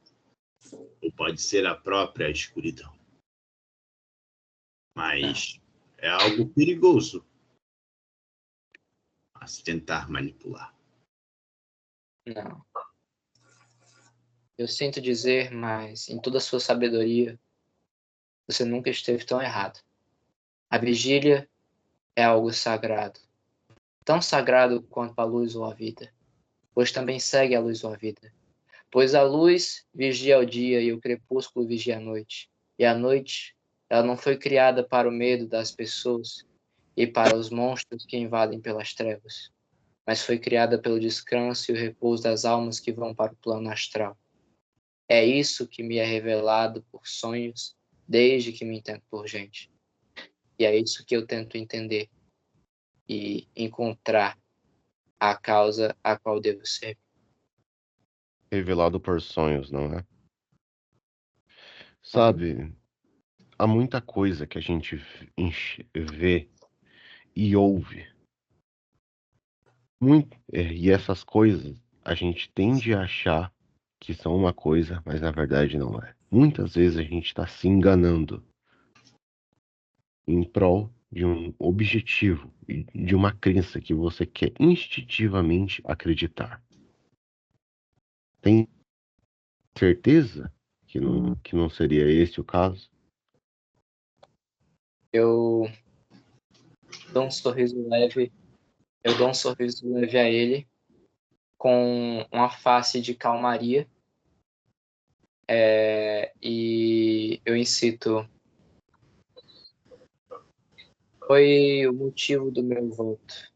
Ou pode ser a própria escuridão. Mas é algo perigoso a se tentar manipular. Não. Eu sinto dizer, mas em toda a sua sabedoria, você nunca esteve tão errado. A vigília é algo sagrado. Tão sagrado quanto a luz ou a vida. Pois também segue a luz ou a vida. Pois a luz vigia o dia e o crepúsculo vigia a noite. E a noite, ela não foi criada para o medo das pessoas e para os monstros que invadem pelas trevas, mas foi criada pelo descanso e o repouso das almas que vão para o plano astral. É isso que me é revelado por sonhos desde que me entendo por gente. E é isso que eu tento entender e encontrar a causa a qual devo ser. Revelado por sonhos, não é? Sabe, há muita coisa que a gente vê e ouve. E essas coisas a gente tende a achar que são uma coisa, mas na verdade não é. Muitas vezes a gente está se enganando em prol de um objetivo de uma crença que você quer instintivamente acreditar. Tem certeza que não seria esse o caso? Eu dou um sorriso leve. Eu dou um sorriso leve a ele, com uma face de calmaria. E eu incito. Foi o motivo do meu voto.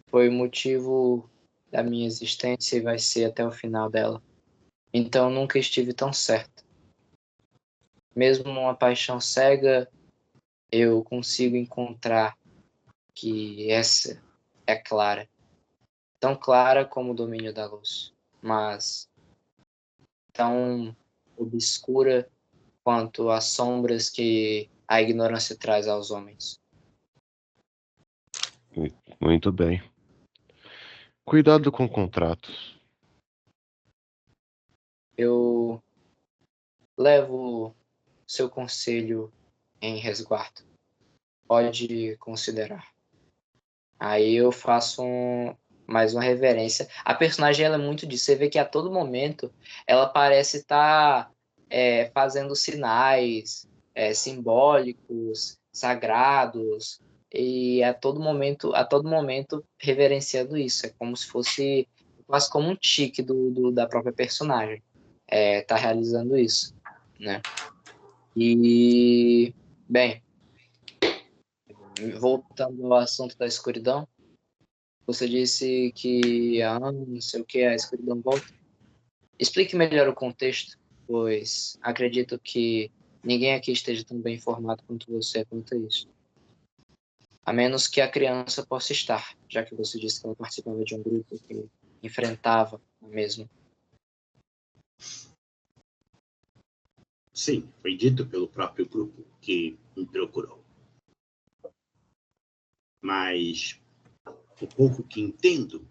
Foi o motivo da minha existência e vai ser até o final dela. Então nunca estive tão certo. Mesmo numa paixão cega, eu consigo encontrar que essa é clara. Tão clara como o domínio da luz, mas tão obscura quanto as sombras que a ignorância traz aos homens. Muito bem. Cuidado com contratos. Eu levo seu conselho em resguardo. Pode considerar. Aí eu faço mais uma reverência. A personagem ela é muito disso. Você vê que a todo momento ela parece estar fazendo sinais simbólicos, sagrados, e a todo momento reverenciando isso. É como se fosse quase como um tique da própria personagem. Tá realizando isso, né? E, bem, voltando ao assunto da escuridão, você disse que não sei o que, a escuridão volta. Explique melhor o contexto, pois acredito que ninguém aqui esteja tão bem informado quanto você quanto a isso. A menos que a criança possa estar, já que você disse que ela participava de um grupo que enfrentava a mesma. Sim, foi dito pelo próprio grupo que me procurou. Mas o pouco que entendo,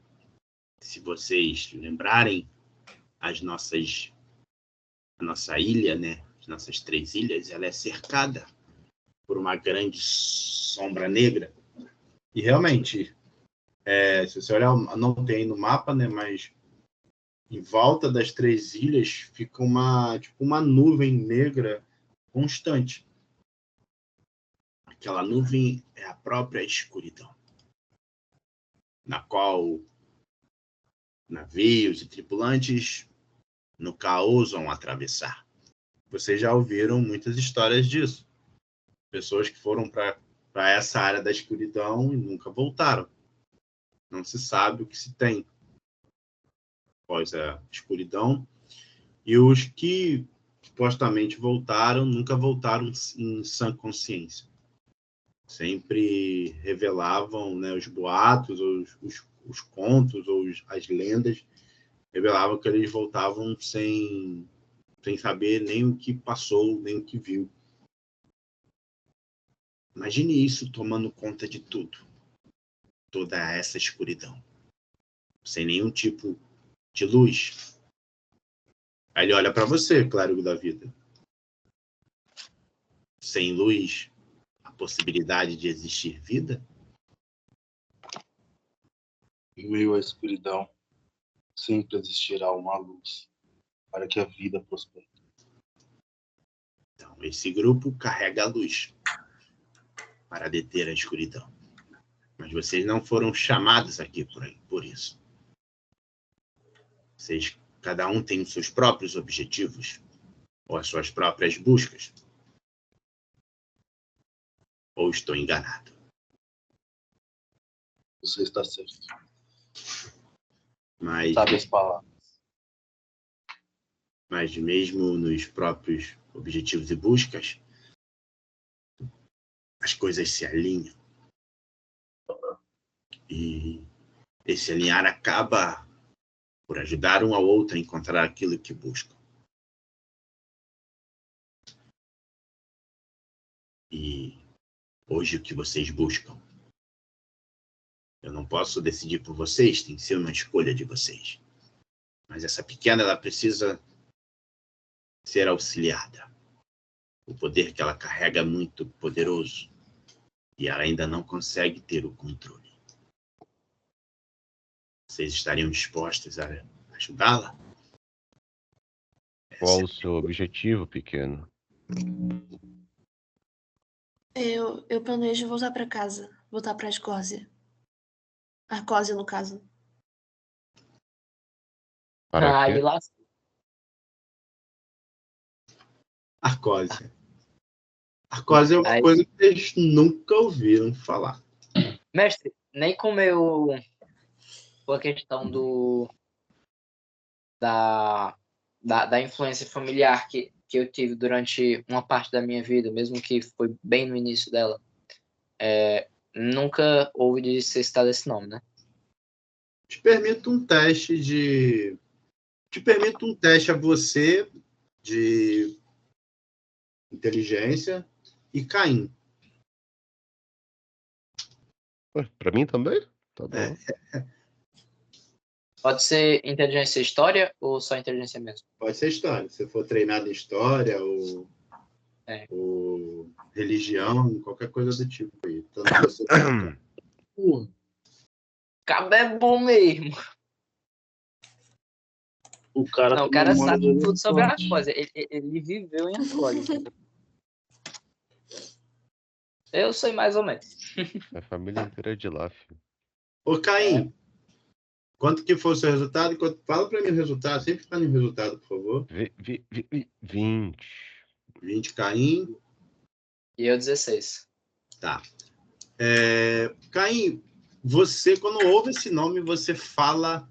se vocês lembrarem, a nossa ilha, né? As nossas 3 ilhas, ela é cercada por uma grande sombra negra. E realmente, se você olhar, não tem no mapa, né? Mas em volta das 3 ilhas fica uma nuvem negra constante. Aquela nuvem é a própria escuridão, na qual navios e tripulantes nunca ousam atravessar. Vocês já ouviram muitas histórias disso. Pessoas que foram para essa área da escuridão e nunca voltaram. Não se sabe o que se tem após a escuridão. E os que supostamente voltaram, nunca voltaram em sã consciência. Sempre revelavam, né, os boatos, os contos, ou as lendas, revelavam que eles voltavam sem saber nem o que passou, nem o que viu. Imagine isso tomando conta de tudo. Toda essa escuridão. Sem nenhum tipo de luz. Aí ele olha para você, clérigo da vida. Sem luz, a possibilidade de existir vida? Em meio à escuridão, sempre existirá uma luz para que a vida prospere. Então, esse grupo carrega a luz para deter a escuridão. Mas vocês não foram chamados aqui por isso. Vocês, cada um tem os seus próprios objetivos ou as suas próprias buscas. Ou estou enganado? Você está certo. Mas Sabe as palavras. Mas mesmo nos próprios objetivos e buscas, as coisas se alinham. E esse alinhar acaba por ajudar um ao outro a encontrar aquilo que buscam. E hoje o que vocês buscam, eu não posso decidir por vocês, tem que ser uma escolha de vocês. Mas essa pequena, ela precisa ser auxiliada. O poder que ela carrega é muito poderoso. E ela ainda não consegue ter o controle. Vocês estariam dispostos a ajudá-la? Qual o seu objetivo, pequeno? Eu planejo voltar para casa. Voltar para Escócia. Arcósia, no caso. Para Aí quê? lá. Arcósia. Arcósia é uma Aí, coisa que vocês nunca ouviram falar. mestre, nem comeu a questão da influência familiar que eu tive durante uma parte da minha vida, mesmo que foi bem no início dela. Nunca ouvi de ser citado esse nome, né? Te permito um teste de. Te permito um teste a você de inteligência e Caim. Ué, pra mim também? Tá bom. Pode ser inteligência e história ou só inteligência mesmo? Pode ser história. Se for treinado em história É. ou religião, qualquer coisa do tipo aí. Tanto você Cabo é bom mesmo. O cara Não, o tem cara memória sabe de tudo sobre a elefante. Arcósia. Ele viveu em Arcósia. Eu sei mais ou menos. A família inteira é de lá, filho. Ô, Caim, quanto que foi o seu resultado? Fala para mim o resultado. Sempre fala em resultado, por favor. 20. 20 Caim. E eu 16. Tá. Caim, você, quando ouve esse nome, você fala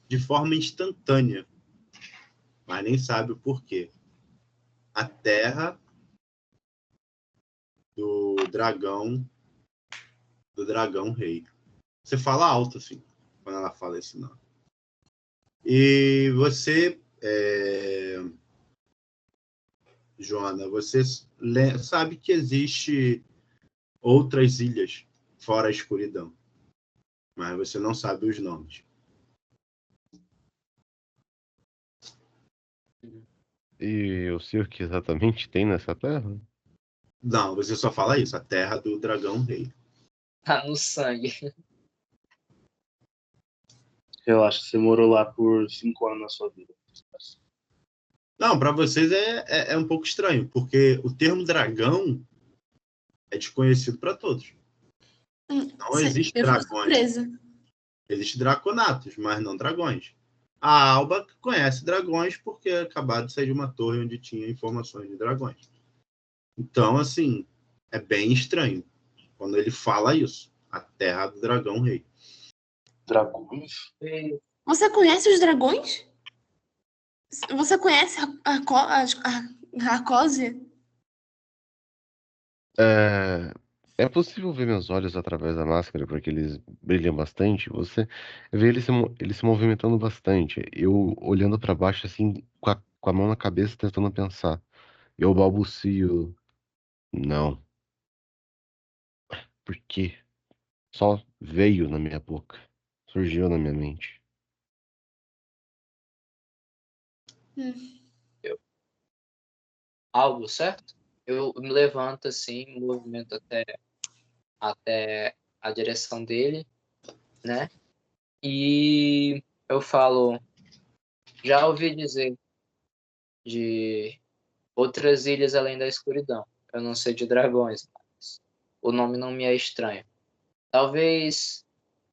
de forma instantânea, mas nem sabe o porquê. A terra do dragão rei. Você fala alto, assim, quando ela fala esse nome. E você, Joana, você sabe que existe outras ilhas fora a escuridão, mas você não sabe os nomes. E eu sei o que exatamente tem nessa terra? Não, você só fala isso, a terra do dragão rei. Tá no sangue. Relaxa, você morou lá por 5 anos na sua vida. Não, para vocês é um pouco estranho, porque o termo dragão é desconhecido para todos. Não existe Eu fico dragões. surpresa. Existem draconatos, mas não dragões. A Alba conhece dragões porque acabou de sair de uma torre onde tinha informações de dragões. Então, assim, é bem estranho quando ele fala isso. A terra do dragão rei. Dragões? Você conhece os dragões? Você conhece a Arcósia? É possível ver meus olhos através da máscara, porque eles brilham bastante. Você vê eles se movimentando bastante. Eu olhando pra baixo, assim, com a mão na cabeça, tentando pensar. Eu balbucio. Não. Por quê? Só veio na minha boca. Surgiu na minha mente. Algo, certo? Eu me levanto assim, me movimento até a direção dele, né? E eu falo, já ouvi dizer de outras ilhas além da escuridão. Eu não sei de dragões, mas o nome não me é estranho. Talvez,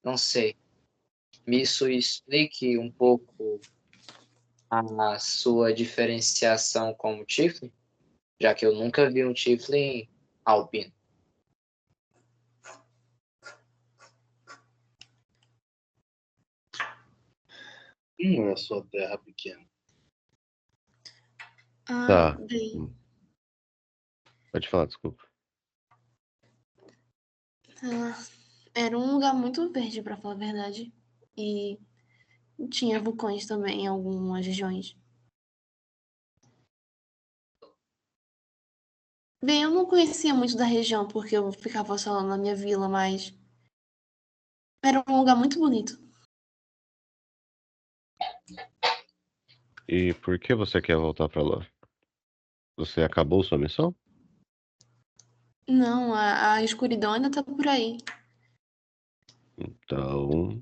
não sei, me isso explique um pouco a sua diferenciação como Tiflin, já que eu nunca vi um Tiflin albino. Não é a sua terra pequena. Tá. Bem, Pode falar, desculpa. era um lugar muito verde, para falar a verdade. E tinha vulcões também em algumas regiões. Bem, eu não conhecia muito da região, porque eu ficava só na minha vila, mas era um lugar muito bonito. E por que você quer voltar pra lá? Você acabou sua missão? Não, a escuridão ainda tá por aí. Então,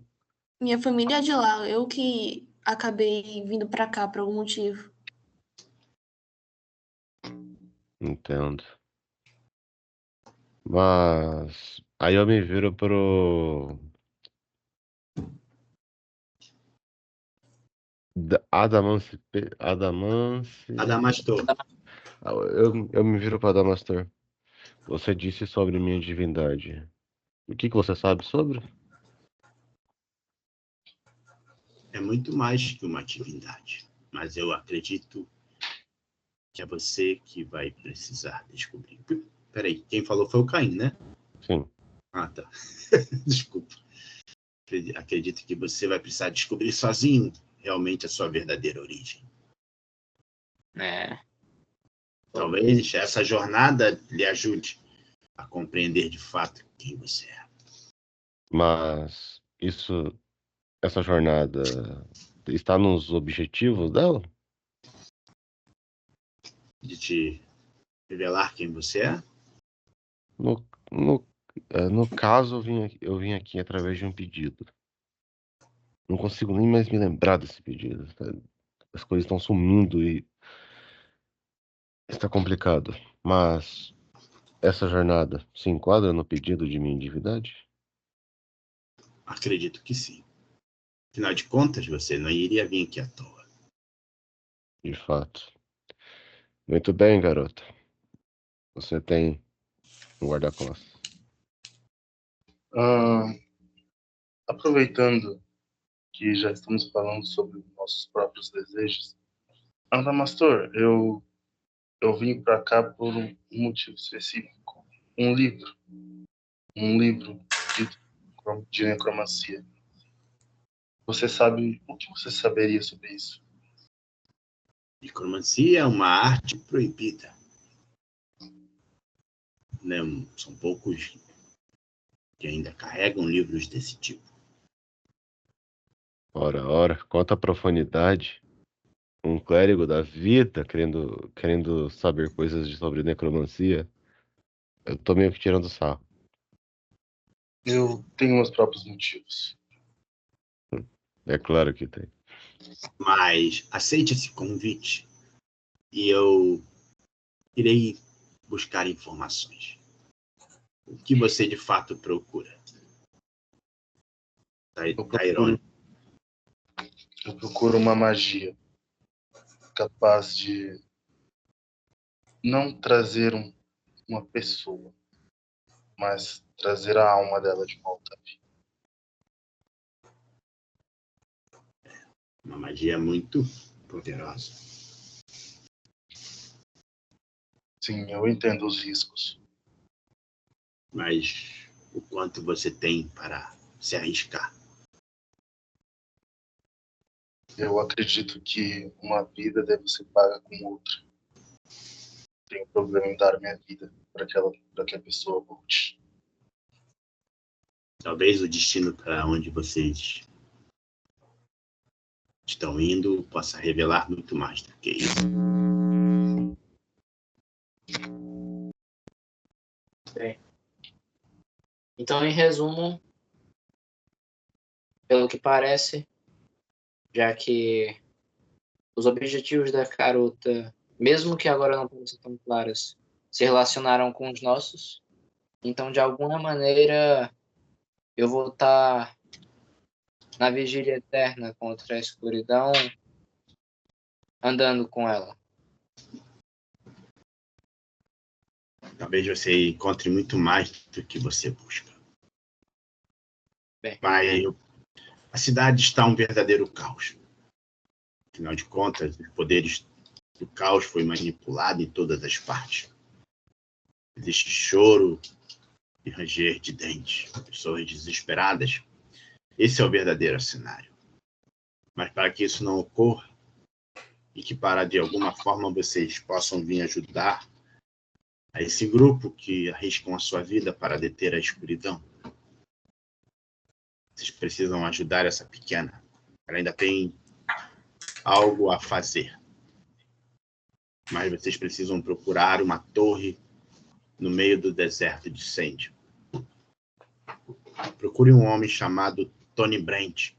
Minha família é de lá, eu que acabei vindo pra cá por algum motivo. entendo. Mas aí eu me viro pro Adamance. Adamastor. Eu me viro para Adamastor. Você disse sobre minha divindade. O que você sabe sobre? É muito mais que uma divindade. Mas eu acredito que é você que vai precisar descobrir. Peraí, quem falou foi o Caim, né? Sim. Ah, tá. Desculpa. Acredito que você vai precisar descobrir sozinho realmente a sua verdadeira origem. É. Talvez essa jornada lhe ajude a compreender de fato quem você é. Mas essa jornada está nos objetivos dela? De te revelar quem você é? No, no, no caso, eu vim aqui através de um pedido. Não consigo nem mais me lembrar desse pedido. As coisas estão sumindo e está complicado. Mas essa jornada se enquadra no pedido de minha divindade? Acredito que sim. Afinal de contas, você não iria vir aqui à toa. De fato. Muito bem, garota. Você tem um guarda-costas. Ah, aproveitando que já estamos falando sobre nossos próprios desejos, Adamastor, eu vim para cá por um motivo específico. Um livro de necromancia. Você sabe o que você saberia sobre isso? Necromancia é uma arte proibida. Né? São poucos que ainda carregam livros desse tipo. Ora, quanta profanidade. Um clérigo da vida querendo saber coisas sobre necromancia. Eu tô meio que tirando sarro. Eu tenho meus próprios motivos. É claro que tem. Mas aceite esse convite e eu irei buscar informações. O que você de fato procura? Tá irônico. Eu procuro uma magia capaz de não trazer uma pessoa, mas trazer a alma dela de volta. Uma magia muito poderosa. Sim, eu entendo os riscos. Mas o quanto você tem para se arriscar? Eu acredito que uma vida deve ser paga com outra. Tenho problema em dar minha vida para que a pessoa volte. Talvez o destino para onde vocês estão indo possa revelar muito mais do que isso. Bem. Então, em resumo, pelo que parece, já que os objetivos da garota, mesmo que agora não pareçam tão claros, se relacionaram com os nossos, então, de alguma maneira, eu vou estar na vigília eterna contra a escuridão, andando com ela. Talvez você encontre muito mais do que você busca. Bem. Mas a cidade está um verdadeiro caos. Afinal de contas, os poderes do caos foi manipulado em todas as partes. Existe choro e ranger de dentes, pessoas desesperadas. Esse é o verdadeiro cenário. Mas para que isso não ocorra, e que para de alguma forma vocês possam vir ajudar a esse grupo que arriscam a sua vida para deter a escuridão, vocês precisam ajudar essa pequena. Ela ainda tem algo a fazer. Mas vocês precisam procurar uma torre no meio do deserto de Sand. Procure um homem chamado Tony Brent,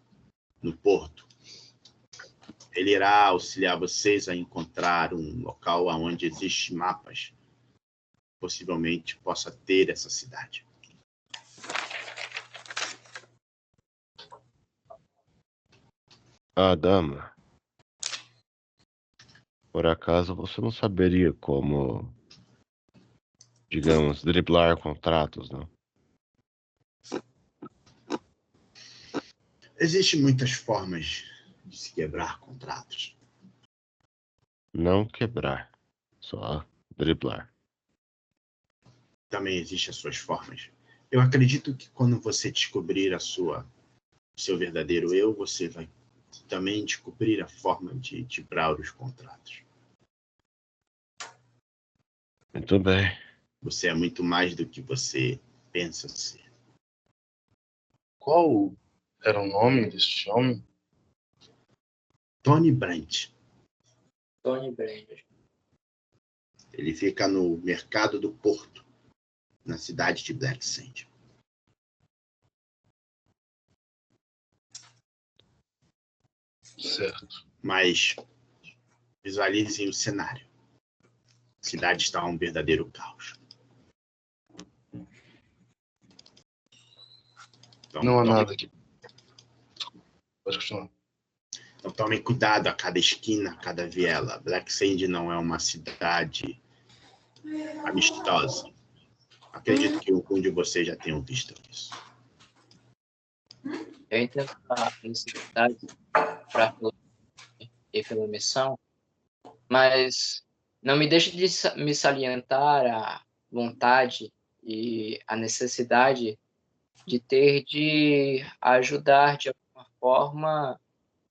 no porto. Ele irá auxiliar vocês a encontrar um local onde existem mapas. Possivelmente possa ter essa cidade. Ah, dama. Por acaso você não saberia como, digamos, driblar contratos, não? Existem muitas formas de se quebrar contratos. Não quebrar, só driblar. Também existem as suas formas. Eu acredito que quando você descobrir seu verdadeiro eu, você vai também descobrir a forma de driblar os contratos. Muito bem. Você é muito mais do que você pensa ser. Qual era o nome deste homem? Tony Brent. Tony Brand. Ele fica no mercado do Porto, na cidade de Black Sand. Certo. Mas visualizem o cenário. A cidade está um verdadeiro caos. Então, Não há nada aqui. Pode continuar. Então tomem cuidado a cada esquina, a cada viela. Black Sand não é uma cidade amistosa. Acredito que algum de vocês já tenham visto isso. Eu entendo a necessidade para ir pela missão, mas não me deixe de me salientar a vontade e a necessidade de ajudar de alguma forma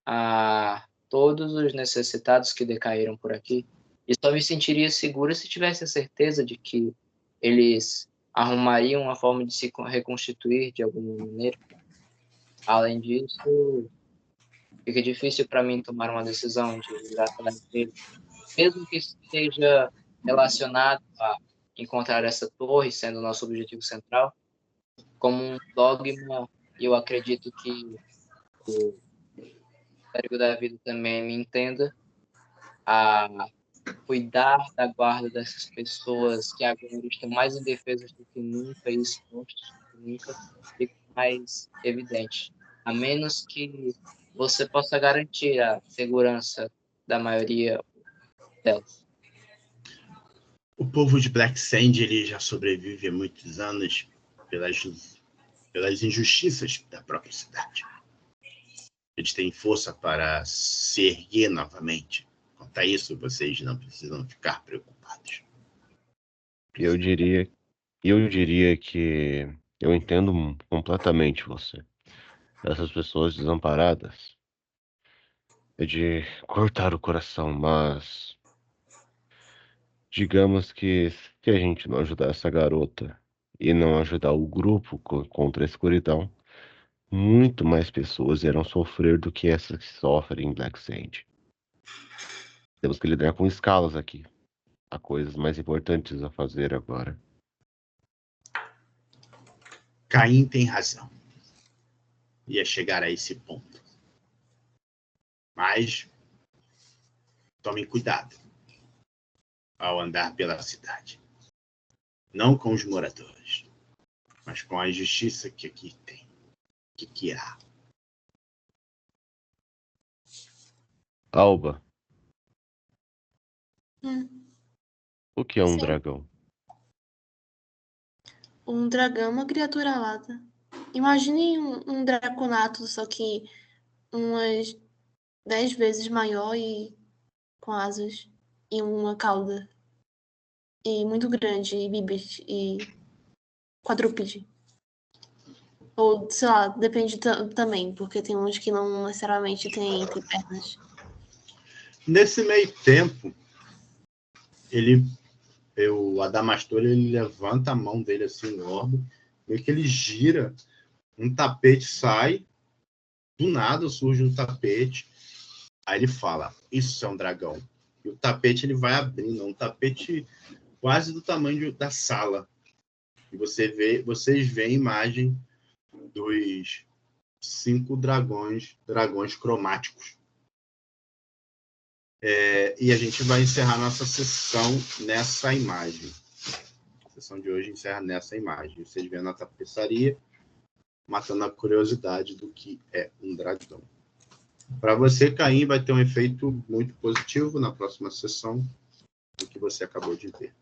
a todos os necessitados que decaíram por aqui. E só me sentiria seguro se tivesse a certeza de que eles arrumariam uma forma de se reconstituir de alguma maneira. Além disso, fica difícil para mim tomar uma decisão de ir atrás dele, mesmo que esteja relacionado a encontrar essa torre, sendo o nosso objetivo central, como um dogma. Eu acredito que o cérebro da vida também me entenda a cuidar da guarda dessas pessoas que agora estão mais indefesas do que nunca e expostas do que nunca, fica mais evidente. A menos que você possa garantir a segurança da maioria delas. O povo de Black Sand ele já sobrevive há muitos anos pelas injustiças da própria cidade. Eles têm força para se erguer novamente. Quanto a isso, vocês não precisam ficar preocupados. Eu diria que eu entendo completamente você. Essas pessoas desamparadas é de cortar o coração, mas digamos que se a gente não ajudar essa garota e não ajudar o grupo contra a escuridão, muito mais pessoas irão sofrer do que essas que sofrem em Black Sand. Temos que lidar com escalas aqui. Há coisas mais importantes a fazer agora. Caim tem razão. Ia chegar a esse ponto. Mas tomem cuidado ao andar pela cidade. Não com os moradores, mas com a injustiça que aqui tem, que há. Alba, o que é um Sim. dragão? Um dragão é uma criatura alada. Imagine um draconato, só que umas 10 vezes maior e com asas e uma cauda. E muito grande, e bípede, e quadrúpede. Ou, sei lá, depende também, porque tem uns que não necessariamente têm pernas. Nesse meio tempo, o Adamastor ele levanta a mão dele assim no orbe, vê que ele gira, um tapete sai, do nada surge um tapete, aí ele fala, isso é um dragão. E o tapete ele vai abrindo, um tapete quase do tamanho da sala. E vocês veem a imagem dos 5 dragões cromáticos. E a gente vai encerrar nossa sessão nessa imagem. A sessão de hoje encerra nessa imagem. Vocês vêem na tapeçaria, matando a curiosidade do que é um dragão. Para você, Caim, vai ter um efeito muito positivo na próxima sessão do que você acabou de ver.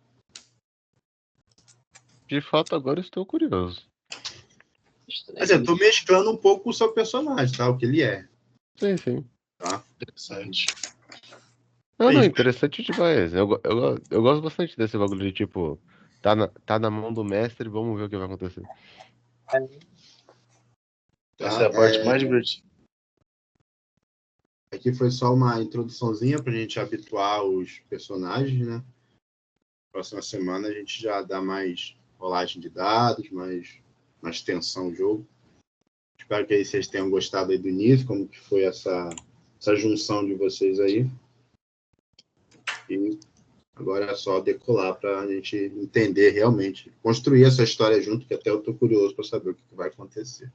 De fato, agora estou curioso. Mas eu estou mesclando um pouco o seu personagem, tá? O que ele é. Sim, sim. Tá? Interessante. Não, interessante demais. Eu gosto bastante desse bagulho de tipo, tá na mão do mestre, vamos ver o que vai acontecer. Essa é a parte mais divertida. Aqui foi só uma introduçãozinha para a gente habituar os personagens, né? Próxima semana a gente já dá mais rolagem de dados, mais tensão no jogo. Espero que aí vocês tenham gostado aí do início, como que foi essa junção de vocês aí. E agora é só decolar para a gente entender realmente, construir essa história junto, que até eu estou curioso para saber o que vai acontecer.